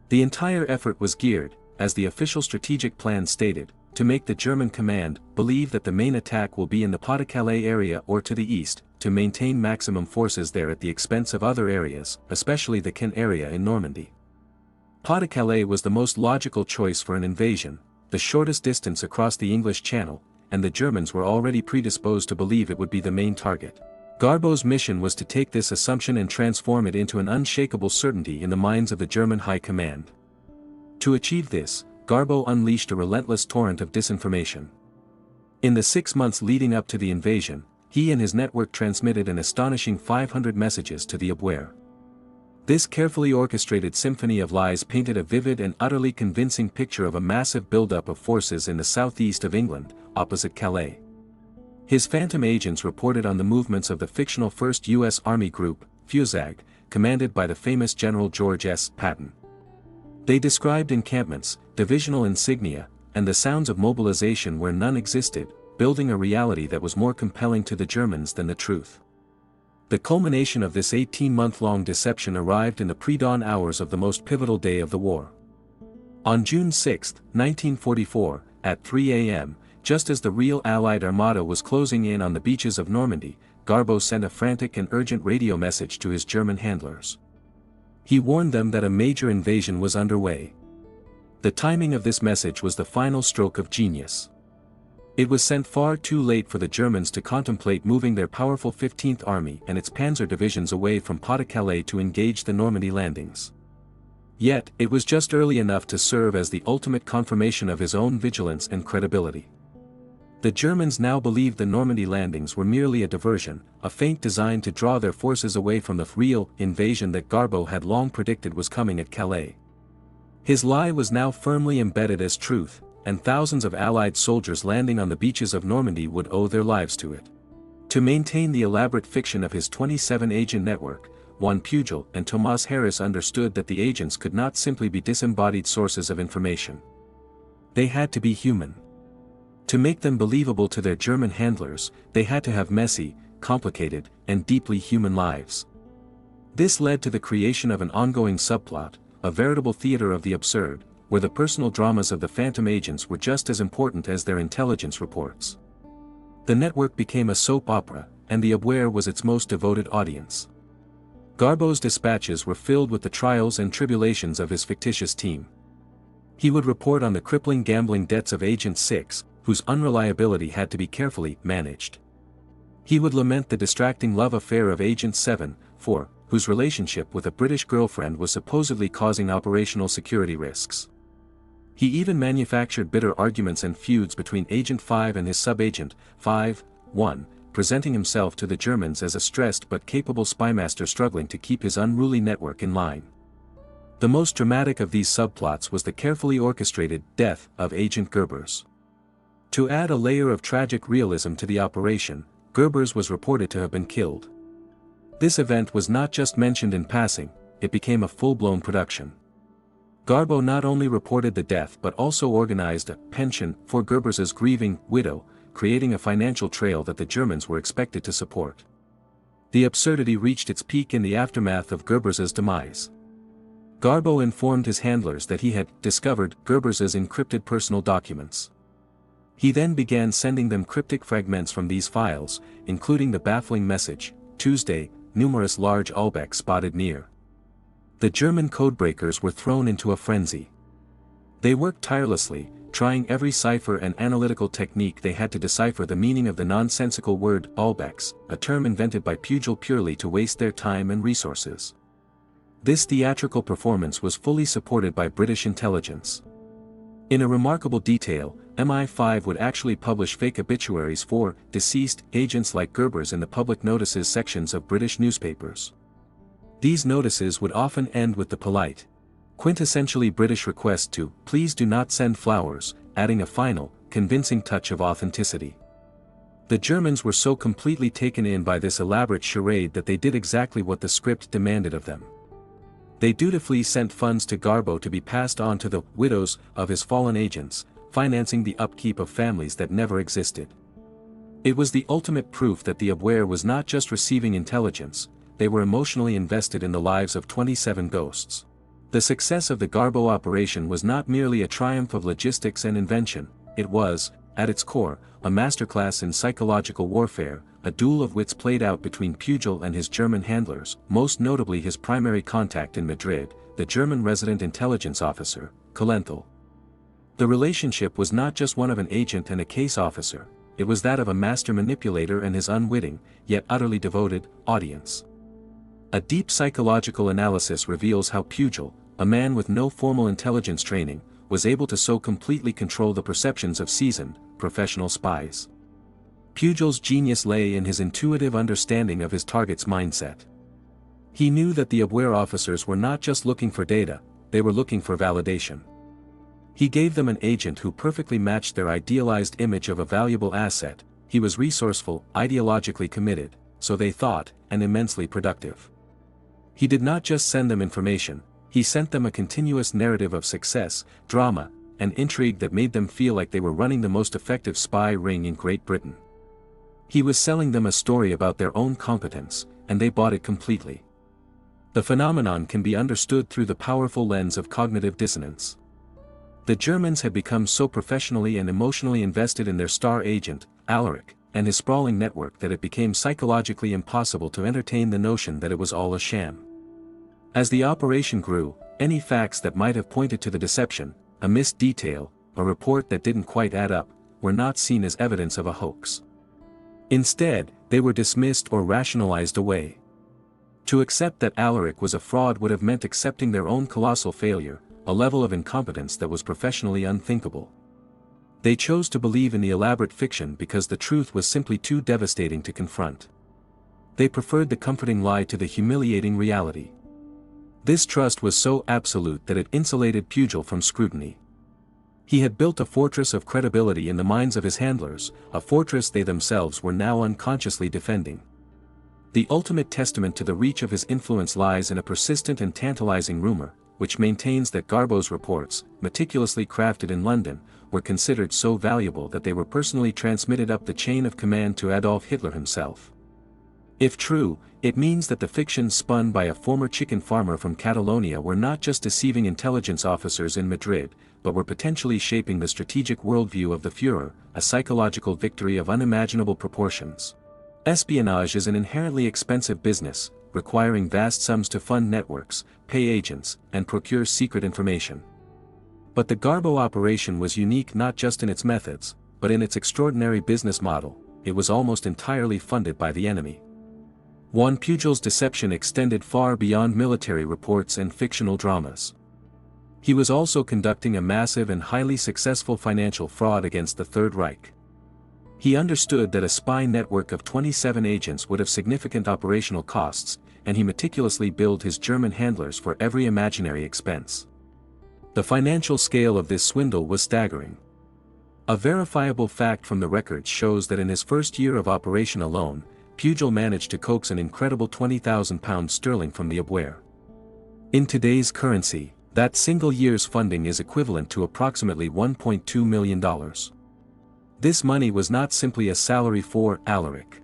The entire effort was geared, as the official strategic plan stated, to make the German command believe that the main attack will be in the Pas-de-Calais area or to the east, to maintain maximum forces there at the expense of other areas, especially the Caen area in Normandy. Pas-de-Calais was the most logical choice for an invasion, the shortest distance across the English Channel, and the Germans were already predisposed to believe it would be the main target. Garbo's mission was to take this assumption and transform it into an unshakable certainty in the minds of the German High Command. To achieve this, Garbo unleashed a relentless torrent of disinformation. In the 6 months leading up to the invasion, he and his network transmitted an astonishing 500 messages to the Abwehr. This carefully orchestrated symphony of lies painted a vivid and utterly convincing picture of a massive buildup of forces in the southeast of England, opposite Calais. His phantom agents reported on the movements of the fictional 1st U.S. Army Group, FUSAG, commanded by the famous General George S. Patton. They described encampments, divisional insignia, and the sounds of mobilization where none existed, building a reality that was more compelling to the Germans than the truth. The culmination of this 18-month-long deception arrived in the pre-dawn hours of the most pivotal day of the war. On June 6, 1944, at 3 a.m., just as the real Allied armada was closing in on the beaches of Normandy, Garbo sent a frantic and urgent radio message to his German handlers. He warned them that a major invasion was underway. The timing of this message was the final stroke of genius. It was sent far too late for the Germans to contemplate moving their powerful 15th Army and its panzer divisions away from Pas-de-Calais to engage the Normandy landings. Yet, it was just early enough to serve as the ultimate confirmation of his own vigilance and credibility. The Germans now believed the Normandy landings were merely a diversion, a feint designed to draw their forces away from the real invasion that Garbo had long predicted was coming at Calais. His lie was now firmly embedded as truth, and thousands of Allied soldiers landing on the beaches of Normandy would owe their lives to it. To maintain the elaborate fiction of his 27-agent network, Juan Pujol and Thomas Harris understood that the agents could not simply be disembodied sources of information. They had to be human. To make them believable to their German handlers, they had to have messy, complicated, and deeply human lives. This led to the creation of an ongoing subplot, a veritable theater of the absurd, where the personal dramas of the phantom agents were just as important as their intelligence reports. The network became a soap opera, and the Abwehr was its most devoted audience. Garbo's dispatches were filled with the trials and tribulations of his fictitious team. He would report on the crippling gambling debts of Agent 6, whose unreliability had to be carefully managed. He would lament the distracting love affair of Agent 7, 4, whose relationship with a British girlfriend was supposedly causing operational security risks. He even manufactured bitter arguments and feuds between Agent 5 and his sub-agent, 5, 1, presenting himself to the Germans as a stressed but capable spymaster struggling to keep his unruly network in line. The most dramatic of these subplots was the carefully orchestrated death of Agent Gerbers. To add a layer of tragic realism to the operation, Gerbers was reported to have been killed. This event was not just mentioned in passing, it became a full-blown production. Garbo not only reported the death but also organized a pension for Gerbers' grieving widow, creating a financial trail that the Germans were expected to support. The absurdity reached its peak in the aftermath of Gerbers' demise. Garbo informed his handlers that he had discovered Gerbers' encrypted personal documents. He then began sending them cryptic fragments from these files, including the baffling message, "Tuesday, numerous large Ulbeck spotted near." The German codebreakers were thrown into a frenzy. They worked tirelessly, trying every cipher and analytical technique they had to decipher the meaning of the nonsensical word Ulbecks, a term invented by Pujol purely to waste their time and resources. This theatrical performance was fully supported by British intelligence. In a remarkable detail, MI5 would actually publish fake obituaries for deceased agents like Gerbers in the public notices sections of British newspapers. These notices would often end with the polite, quintessentially British request to "please do not send flowers," adding a final, convincing touch of authenticity. The Germans were so completely taken in by this elaborate charade that they did exactly what the script demanded of them. They dutifully sent funds to Garbo to be passed on to the widows of his fallen agents, financing the upkeep of families that never existed. It was the ultimate proof that the WWII was not just receiving intelligence, they were emotionally invested in the lives of 27 ghosts. The success of the Garbo operation was not merely a triumph of logistics and invention, it was, at its core, a masterclass in psychological warfare, a duel of wits played out between Pujol and his German handlers, most notably his primary contact in Madrid, the German resident intelligence officer, Kulenthal. The relationship was not just one of an agent and a case officer, it was that of a master manipulator and his unwitting, yet utterly devoted, audience. A deep psychological analysis reveals how Pujol, a man with no formal intelligence training, was able to so completely control the perceptions of seasoned, professional spies. Pujol's genius lay in his intuitive understanding of his target's mindset. He knew that the WWII officers were not just looking for data, they were looking for validation. He gave them an agent who perfectly matched their idealized image of a valuable asset. He was resourceful, ideologically committed, so they thought, and immensely productive. He did not just send them information, he sent them a continuous narrative of success, drama, and intrigue that made them feel like they were running the most effective spy ring in Great Britain. He was selling them a story about their own competence, and they bought it completely. The phenomenon can be understood through the powerful lens of cognitive dissonance. The Germans had become so professionally and emotionally invested in their star agent, Alaric, and his sprawling network that it became psychologically impossible to entertain the notion that it was all a sham. As the operation grew, any facts that might have pointed to the deception, a missed detail, a report that didn't quite add up, were not seen as evidence of a hoax. Instead, they were dismissed or rationalized away. To accept that Alaric was a fraud would have meant accepting their own colossal failure, a level of incompetence that was professionally unthinkable. They chose to believe in the elaborate fiction because the truth was simply too devastating to confront. They preferred the comforting lie to the humiliating reality. This trust was so absolute that it insulated Pujol from scrutiny. He had built a fortress of credibility in the minds of his handlers, a fortress they themselves were now unconsciously defending. The ultimate testament to the reach of his influence lies in a persistent and tantalizing rumor, which maintains that Garbo's reports, meticulously crafted in London, were considered so valuable that they were personally transmitted up the chain of command to Adolf Hitler himself. If true, it means that the fictions spun by a former chicken farmer from Catalonia were not just deceiving intelligence officers in Madrid, but were potentially shaping the strategic worldview of the Führer, a psychological victory of unimaginable proportions. Espionage is an inherently expensive business, requiring vast sums to fund networks, pay agents, and procure secret information. But the Garbo operation was unique not just in its methods, but in its extraordinary business model. It was almost entirely funded by the enemy. Juan Pujol's deception extended far beyond military reports and fictional dramas. He was also conducting a massive and highly successful financial fraud against the Third Reich. He understood that a spy network of 27 agents would have significant operational costs, and he meticulously billed his German handlers for every imaginary expense. The financial scale of this swindle was staggering. A verifiable fact from the records shows that in his first year of operation alone, Pujol managed to coax an incredible £20,000 from the Abwehr. In today's currency, that single year's funding is equivalent to approximately $1.2 million. This money was not simply a salary for Alaric.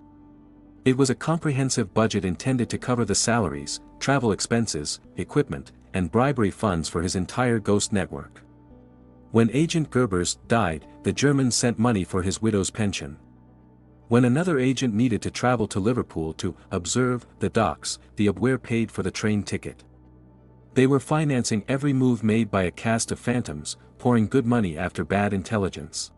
It was a comprehensive budget intended to cover the salaries, travel expenses, equipment, and bribery funds for his entire ghost network. When Agent Gerbers died, the Germans sent money for his widow's pension. When another agent needed to travel to Liverpool to observe the docks, the Abwehr paid for the train ticket. They were financing every move made by a cast of phantoms, pouring good money after bad intelligence.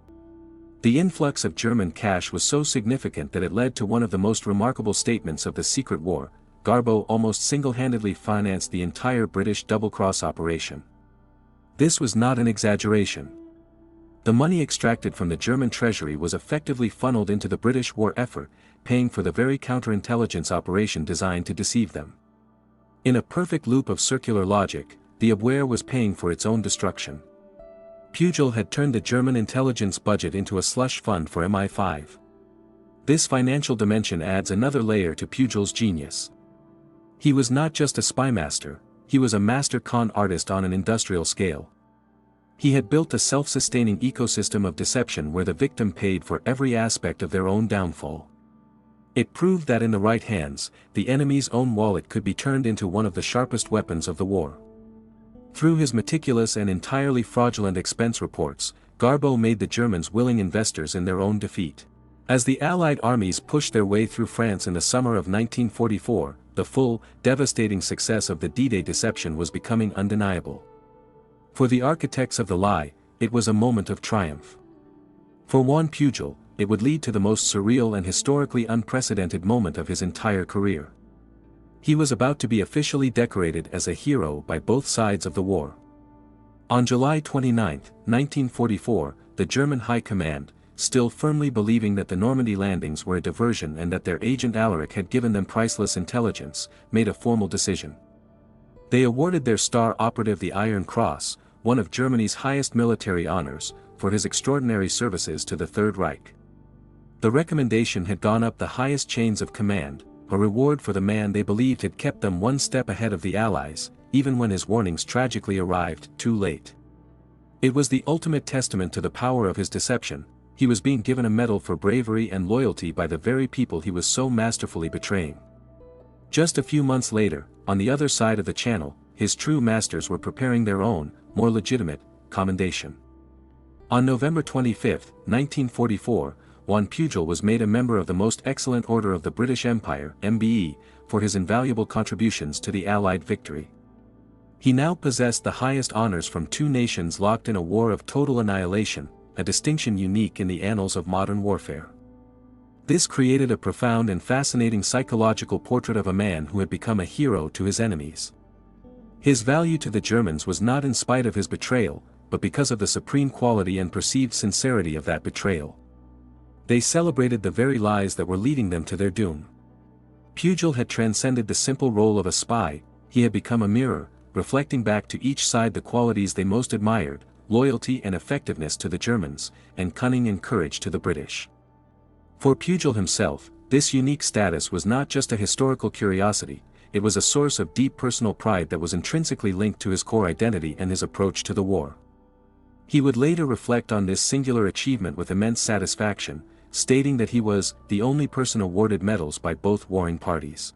The influx of German cash was so significant that it led to one of the most remarkable statements of the Secret War. Garbo almost single-handedly financed the entire British double-cross operation. This was not an exaggeration. The money extracted from the German treasury was effectively funneled into the British war effort, paying for the very counterintelligence operation designed to deceive them. In a perfect loop of circular logic, the Abwehr was paying for its own destruction. Pujol had turned the German intelligence budget into a slush fund for MI5. This financial dimension adds another layer to Pujol's genius. He was not just a spy master, he was a master con artist on an industrial scale. He had built a self-sustaining ecosystem of deception where the victim paid for every aspect of their own downfall. It proved that in the right hands, the enemy's own wallet could be turned into one of the sharpest weapons of the war. Through his meticulous and entirely fraudulent expense reports, Garbo made the Germans willing investors in their own defeat. As the Allied armies pushed their way through France in the summer of 1944, the full, devastating success of the D-Day deception was becoming undeniable. For the architects of the lie, it was a moment of triumph. For Juan Pujol, it would lead to the most surreal and historically unprecedented moment of his entire career. He was about to be officially decorated as a hero by both sides of the war. On July 29, 1944, the German High Command, still firmly believing that the Normandy landings were a diversion and that their agent Alaric had given them priceless intelligence, made a formal decision. They awarded their star operative the Iron Cross, one of Germany's highest military honors, for his extraordinary services to the Third Reich. The recommendation had gone up the highest chains of command, a reward for the man they believed had kept them one step ahead of the Allies, even when his warnings tragically arrived too late. It was the ultimate testament to the power of his deception. He was being given a medal for bravery and loyalty by the very people he was so masterfully betraying. Just a few months later, on the other side of the Channel, his true masters were preparing their own, more legitimate, commendation. On November 25, 1944, Juan Pujol was made a member of the Most Excellent Order of the British Empire (MBE), for his invaluable contributions to the Allied victory. He now possessed the highest honors from two nations locked in a war of total annihilation, a distinction unique in the annals of modern warfare. This created a profound and fascinating psychological portrait of a man who had become a hero to his enemies. His value to the Germans was not in spite of his betrayal, but because of the supreme quality and perceived sincerity of that betrayal. They celebrated the very lies that were leading them to their doom. Pujol had transcended the simple role of a spy, he had become a mirror, reflecting back to each side the qualities they most admired, loyalty and effectiveness to the Germans, and cunning and courage to the British. For Pujol himself, this unique status was not just a historical curiosity, it was a source of deep personal pride that was intrinsically linked to his core identity and his approach to the war. He would later reflect on this singular achievement with immense satisfaction, stating that he was the only person awarded medals by both warring parties.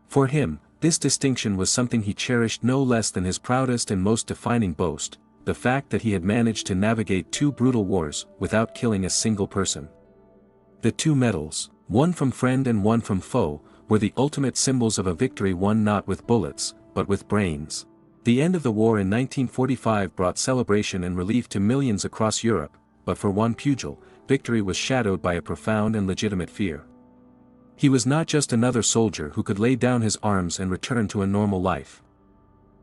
For him, this distinction was something he cherished no less than his proudest and most defining boast, the fact that he had managed to navigate two brutal wars without killing a single person. The two medals, one from friend and one from foe, were the ultimate symbols of a victory won not with bullets, but with brains. The end of the war in 1945 brought celebration and relief to millions across Europe, but for Juan Pujol, victory was shadowed by a profound and legitimate fear. He was not just another soldier who could lay down his arms and return to a normal life.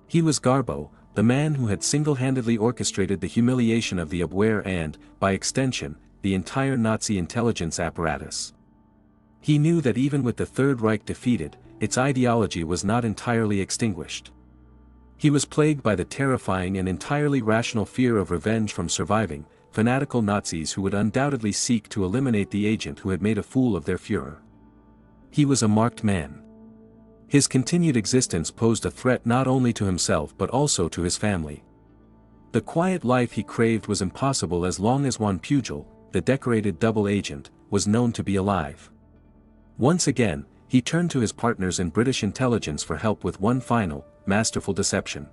He was Garbo, the man who had single-handedly orchestrated the humiliation of the Abwehr and, by extension, the entire Nazi intelligence apparatus. He knew that even with the Third Reich defeated, its ideology was not entirely extinguished. He was plagued by the terrifying and entirely rational fear of revenge from surviving, fanatical Nazis who would undoubtedly seek to eliminate the agent who had made a fool of their Führer. He was a marked man. His continued existence posed a threat not only to himself but also to his family. The quiet life he craved was impossible as long as Juan Pujol, the decorated double agent, was known to be alive. Once again, he turned to his partners in British intelligence for help with one final, masterful deception.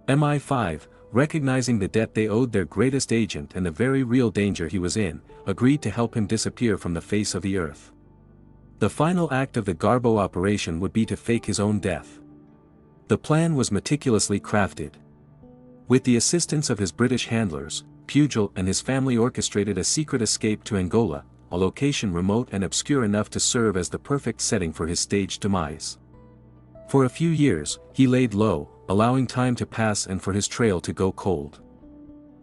MI5, recognizing the debt they owed their greatest agent and the very real danger he was in, agreed to help him disappear from the face of the earth. The final act of the Garbo operation would be to fake his own death. The plan was meticulously crafted. With the assistance of his British handlers, Pujol and his family orchestrated a secret escape to Angola, a location remote and obscure enough to serve as the perfect setting for his staged demise. For a few years, he laid low, allowing time to pass and for his trail to go cold.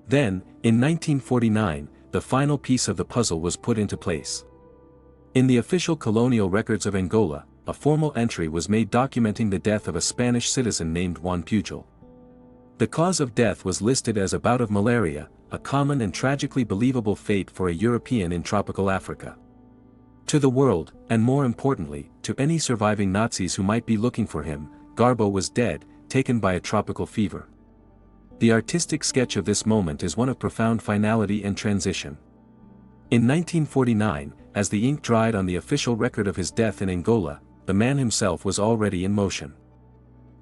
Then, in 1949, the final piece of the puzzle was put into place. In the official colonial records of Angola, a formal entry was made documenting the death of a Spanish citizen named Juan Pujol. The cause of death was listed as a bout of malaria, a common and tragically believable fate for a European in tropical Africa. To the world, and more importantly, to any surviving Nazis who might be looking for him, Garbo was dead, taken by a tropical fever. The artistic sketch of this moment is one of profound finality and transition. In 1949, as the ink dried on the official record of his death in Angola, the man himself was already in motion.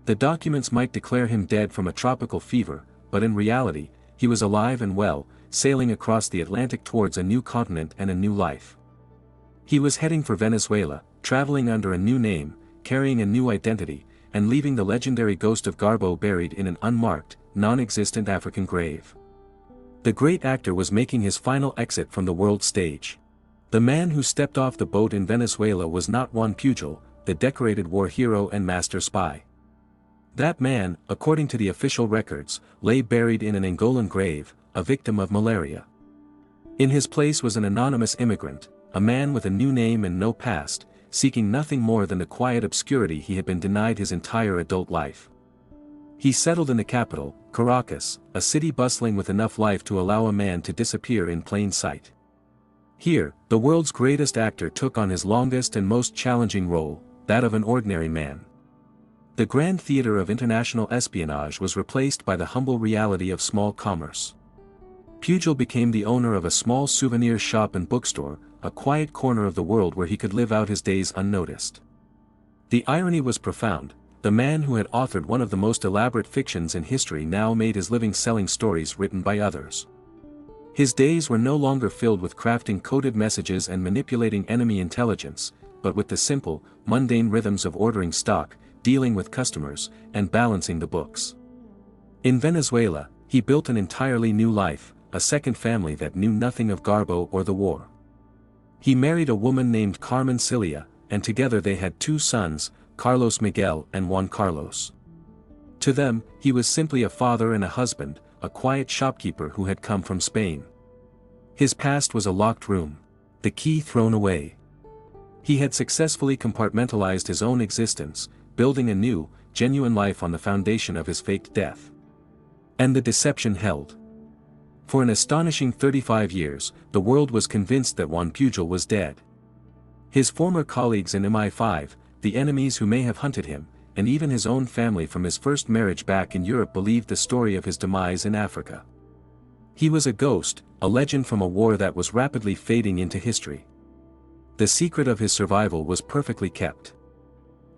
The documents might declare him dead from a tropical fever, but in reality, he was alive and well, sailing across the Atlantic towards a new continent and a new life. He was heading for Venezuela, traveling under a new name, carrying a new identity, and leaving the legendary ghost of Garbo buried in an unmarked, non-existent African grave. The great actor was making his final exit from the world stage. The man who stepped off the boat in Venezuela was not Juan Pujol, the decorated war hero and master spy. That man, according to the official records, lay buried in an Angolan grave, a victim of malaria. In his place was an anonymous immigrant, a man with a new name and no past, seeking nothing more than the quiet obscurity he had been denied his entire adult life. He settled in the capital, Caracas, a city bustling with enough life to allow a man to disappear in plain sight. Here, the world's greatest actor took on his longest and most challenging role, that of an ordinary man. The grand theater of international espionage was replaced by the humble reality of small commerce. Pujol became the owner of a small souvenir shop and bookstore, a quiet corner of the world where he could live out his days unnoticed. The irony was profound. The man who had authored one of the most elaborate fictions in history now made his living selling stories written by others. His days were no longer filled with crafting coded messages and manipulating enemy intelligence, but with the simple, mundane rhythms of ordering stock, dealing with customers, and balancing the books. In Venezuela, he built an entirely new life, a second family that knew nothing of Garbo or the war. He married a woman named Carmen Cilia, and together they had two sons, Carlos Miguel and Juan Carlos. To them, he was simply a father and a husband, a quiet shopkeeper who had come from Spain. His past was a locked room, the key thrown away. He had successfully compartmentalized his own existence, building a new, genuine life on the foundation of his faked death. And the deception held. For an astonishing 35 years, the world was convinced that Juan Pujol was dead. His former colleagues in MI5, the enemies who may have hunted him, and even his own family from his first marriage back in Europe believed the story of his demise in Africa. He was a ghost, a legend from a war that was rapidly fading into history. The secret of his survival was perfectly kept.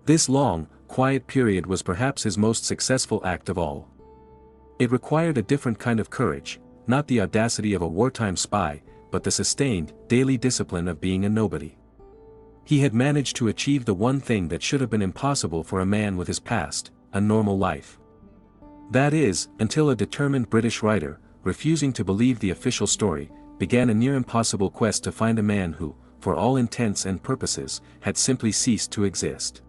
This long, quiet period was perhaps his most successful act of all. It required a different kind of courage, not the audacity of a wartime spy, but the sustained, daily discipline of being a nobody. He had managed to achieve the one thing that should have been impossible for a man with his past, a normal life. That is, until a determined British writer, refusing to believe the official story, began a near-impossible quest to find a man who, for all intents and purposes, had simply ceased to exist.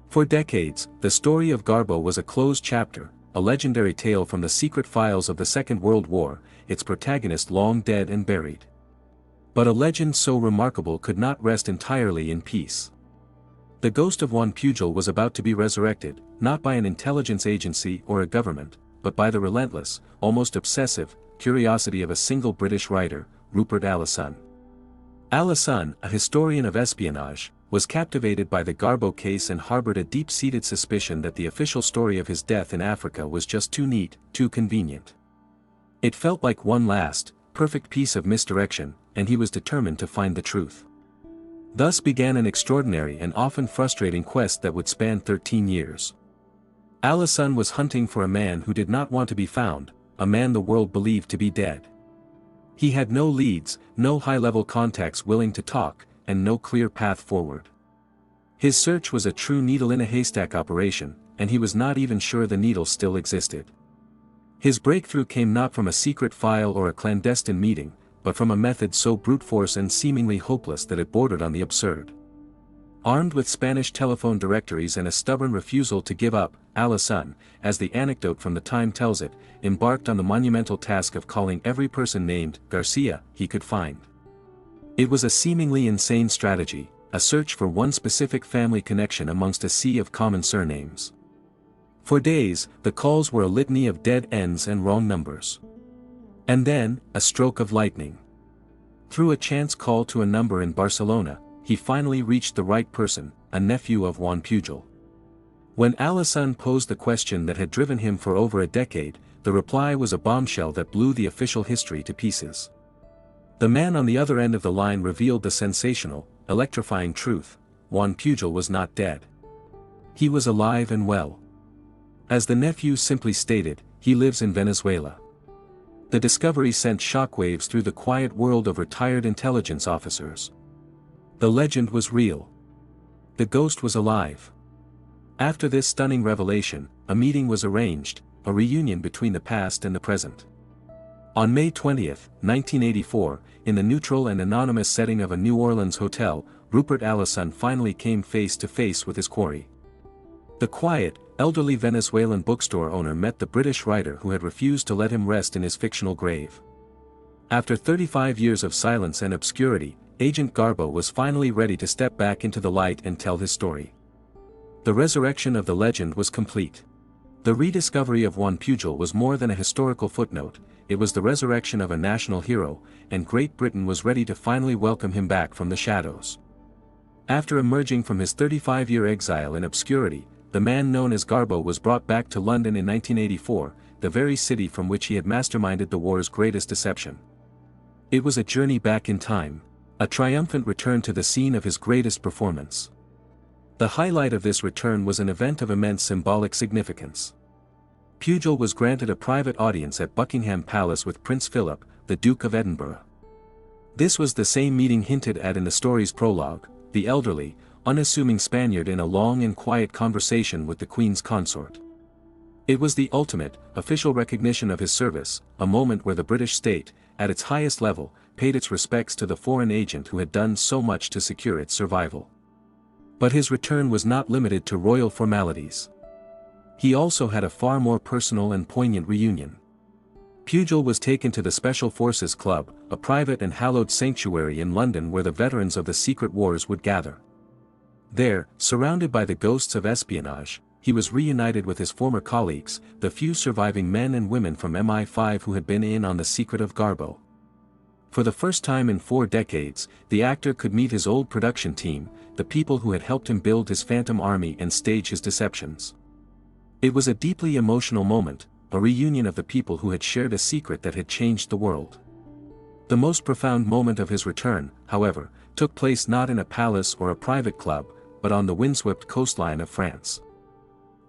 For decades, the story of Garbo was a closed chapter, a legendary tale from the secret files of the Second World War, its protagonist long dead and buried. But a legend so remarkable could not rest entirely in peace. The ghost of Juan Pujol was about to be resurrected, not by an intelligence agency or a government, but by the relentless, almost obsessive, curiosity of a single British writer, Rupert Allison. Allison, a historian of espionage, was captivated by the Garbo case and harbored a deep-seated suspicion that the official story of his death in Africa was just too neat, too convenient. It felt like one last, perfect piece of misdirection, and he was determined to find the truth. Thus began an extraordinary and often frustrating quest that would span 13 years. Allison was hunting for a man who did not want to be found, a man the world believed to be dead. He had no leads, no high-level contacts willing to talk, and no clear path forward. His search was a true needle-in-a-haystack operation, and he was not even sure the needle still existed. His breakthrough came not from a secret file or a clandestine meeting, but from a method so brute force and seemingly hopeless that it bordered on the absurd. Armed with Spanish telephone directories and a stubborn refusal to give up, Allison, as the anecdote from the time tells it, embarked on the monumental task of calling every person named Garcia he could find. It was a seemingly insane strategy, a search for one specific family connection amongst a sea of common surnames. For days, the calls were a litany of dead ends and wrong numbers. And then, a stroke of lightning. Through a chance call to a number in Barcelona, he finally reached the right person, a nephew of Juan Pujol. When Allison posed the question that had driven him for over a decade, the reply was a bombshell that blew the official history to pieces. The man on the other end of the line revealed the sensational, electrifying truth: Juan Pujol was not dead. He was alive and well. As the nephew simply stated, he lives in Venezuela. The discovery sent shockwaves through the quiet world of retired intelligence officers. The legend was real. The ghost was alive. After this stunning revelation, a meeting was arranged, a reunion between the past and the present. On May 20, 1984, in the neutral and anonymous setting of a New Orleans hotel, Rupert Allison finally came face to face with his quarry. The quiet, elderly Venezuelan bookstore owner met the British writer who had refused to let him rest in his fictional grave. After 35 years of silence and obscurity, Agent Garbo was finally ready to step back into the light and tell his story. The resurrection of the legend was complete. The rediscovery of Juan Pujol was more than a historical footnote, it was the resurrection of a national hero, and Great Britain was ready to finally welcome him back from the shadows. After emerging from his 35-year exile in obscurity, the man known as Garbo was brought back to London in 1984, the very city from which he had masterminded the war's greatest deception. It was a journey back in time, a triumphant return to the scene of his greatest performance. The highlight of this return was an event of immense symbolic significance. Pujol was granted a private audience at Buckingham Palace with Prince Philip, the Duke of Edinburgh. This was the same meeting hinted at in the story's prologue, the elderly, unassuming Spaniard in a long and quiet conversation with the Queen's consort. It was the ultimate, official recognition of his service, a moment where the British state, at its highest level, paid its respects to the foreign agent who had done so much to secure its survival. But his return was not limited to royal formalities. He also had a far more personal and poignant reunion. Pujol was taken to the Special Forces Club, a private and hallowed sanctuary in London where the veterans of the secret wars would gather. There, surrounded by the ghosts of espionage, he was reunited with his former colleagues, the few surviving men and women from MI5 who had been in on the secret of Garbo. For the first time in 4 decades, the actor could meet his old production team, the people who had helped him build his phantom army and stage his deceptions. It was a deeply emotional moment, a reunion of the people who had shared a secret that had changed the world. The most profound moment of his return, however, took place not in a palace or a private club, but on the windswept coastline of France.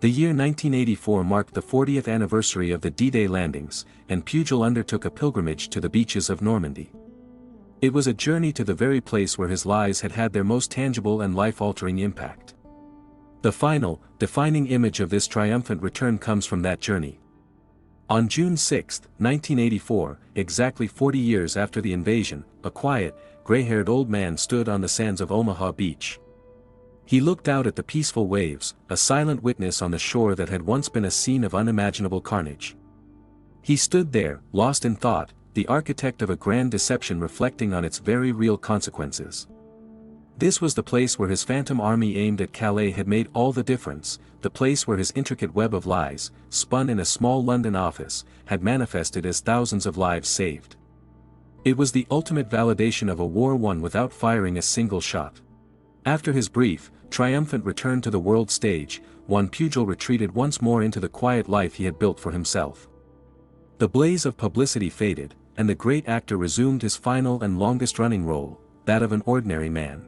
The year 1984 marked the 40th anniversary of the D-Day landings, and Pujol undertook a pilgrimage to the beaches of Normandy. It was a journey to the very place where his lies had had their most tangible and life-altering impact. The final, defining image of this triumphant return comes from that journey. On June 6, 1984, exactly 40 years after the invasion, a quiet, gray-haired old man stood on the sands of Omaha Beach. He looked out at the peaceful waves, a silent witness on the shore that had once been a scene of unimaginable carnage. He stood there, lost in thought, the architect of a grand deception reflecting on its very real consequences. This was the place where his phantom army aimed at Calais had made all the difference, the place where his intricate web of lies, spun in a small London office, had manifested as thousands of lives saved. It was the ultimate validation of a war won without firing a single shot. After his brief, triumphant return to the world stage, Juan Pujol retreated once more into the quiet life he had built for himself. The blaze of publicity faded, and the great actor resumed his final and longest-running role, that of an ordinary man.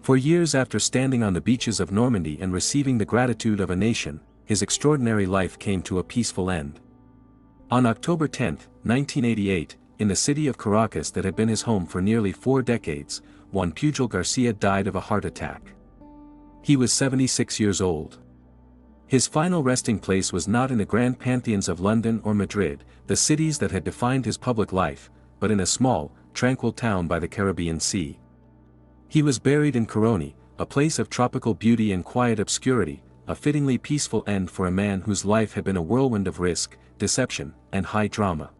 For years after standing on the beaches of Normandy and receiving the gratitude of a nation, his extraordinary life came to a peaceful end. On October 10, 1988, in the city of Caracas that had been his home for nearly 4 decades, Juan Pujol García died of a heart attack. He was 76 years old. His final resting place was not in the grand pantheons of London or Madrid, the cities that had defined his public life, but in a small, tranquil town by the Caribbean Sea. He was buried in Coroni, a place of tropical beauty and quiet obscurity, a fittingly peaceful end for a man whose life had been a whirlwind of risk, deception, and high drama.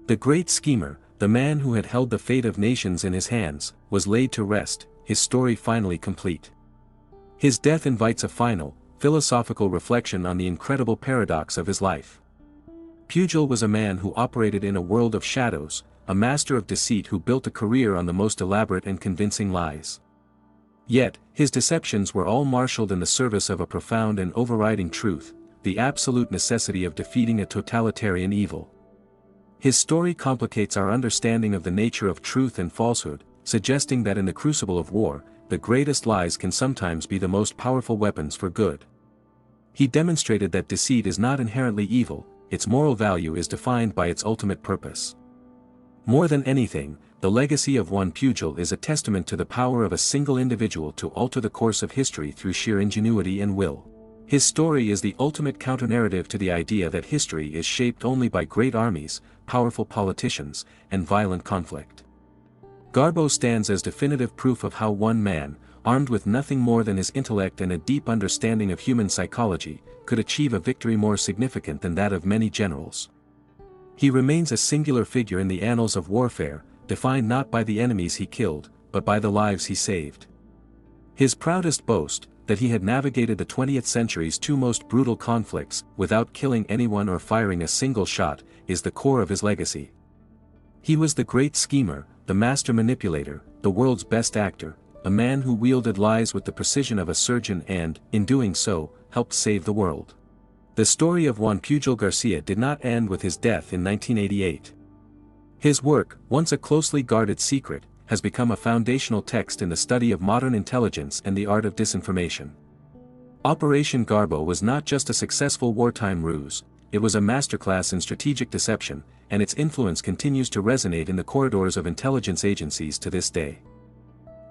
The great schemer, the man who had held the fate of nations in his hands, was laid to rest, his story finally complete. His death invites a final, philosophical reflection on the incredible paradox of his life. Pujol was a man who operated in a world of shadows, a master of deceit who built a career on the most elaborate and convincing lies. Yet, his deceptions were all marshaled in the service of a profound and overriding truth, the absolute necessity of defeating a totalitarian evil. His story complicates our understanding of the nature of truth and falsehood, suggesting that in the crucible of war, the greatest lies can sometimes be the most powerful weapons for good. He demonstrated that deceit is not inherently evil, its moral value is defined by its ultimate purpose. More than anything, the legacy of Juan Pujol is a testament to the power of a single individual to alter the course of history through sheer ingenuity and will. His story is the ultimate counter-narrative to the idea that history is shaped only by great armies, powerful politicians, and violent conflict. Garbo stands as definitive proof of how one man, armed with nothing more than his intellect and a deep understanding of human psychology, could achieve a victory more significant than that of many generals. He remains a singular figure in the annals of warfare, defined not by the enemies he killed, but by the lives he saved. His proudest boast, that he had navigated the 20th century's 2 most brutal conflicts, without killing anyone or firing a single shot, is the core of his legacy. He was the great schemer, the master manipulator, the world's best actor, a man who wielded lies with the precision of a surgeon and, in doing so, helped save the world. The story of Juan Pujol García did not end with his death in 1988. His work, once a closely guarded secret, has become a foundational text in the study of modern intelligence and the art of disinformation. Operation Garbo was not just a successful wartime ruse, it was a masterclass in strategic deception, and its influence continues to resonate in the corridors of intelligence agencies to this day.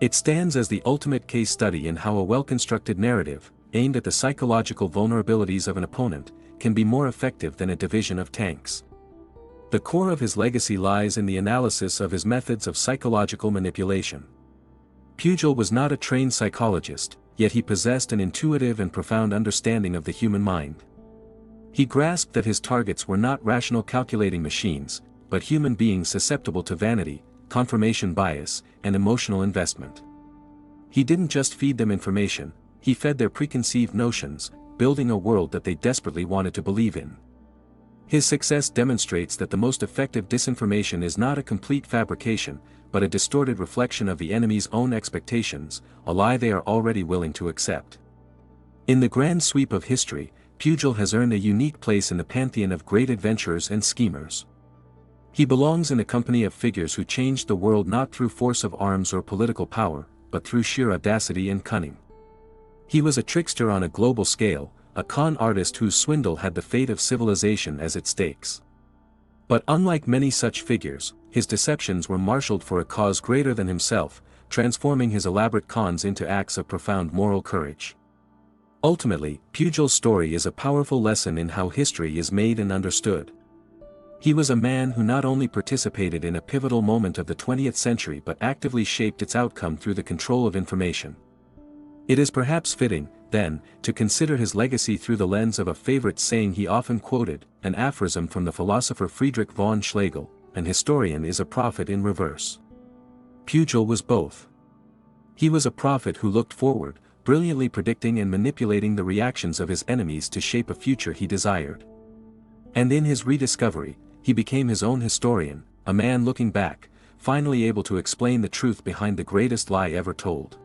It stands as the ultimate case study in how a well-constructed narrative, aimed at the psychological vulnerabilities of an opponent, can be more effective than a division of tanks. The core of his legacy lies in the analysis of his methods of psychological manipulation. Pujol was not a trained psychologist, yet he possessed an intuitive and profound understanding of the human mind. He grasped that his targets were not rational calculating machines, but human beings susceptible to vanity, confirmation bias, and emotional investment. He didn't just feed them information, he fed their preconceived notions, building a world that they desperately wanted to believe in. His success demonstrates that the most effective disinformation is not a complete fabrication, but a distorted reflection of the enemy's own expectations, a lie they are already willing to accept. In the grand sweep of history, Pujol has earned a unique place in the pantheon of great adventurers and schemers. He belongs in a company of figures who changed the world not through force of arms or political power, but through sheer audacity and cunning. He was a trickster on a global scale, a con artist whose swindle had the fate of civilization as its stakes. But unlike many such figures, his deceptions were marshaled for a cause greater than himself, transforming his elaborate cons into acts of profound moral courage. Ultimately, Pujol's story is a powerful lesson in how history is made and understood. He was a man who not only participated in a pivotal moment of the 20th century but actively shaped its outcome through the control of information. It is perhaps fitting, then, to consider his legacy through the lens of a favorite saying he often quoted, an aphorism from the philosopher Friedrich von Schlegel: "An historian is a prophet in reverse." Pujol was both. He was a prophet who looked forward, brilliantly predicting and manipulating the reactions of his enemies to shape a future he desired. And in his rediscovery, he became his own historian, a man looking back, finally able to explain the truth behind the greatest lie ever told.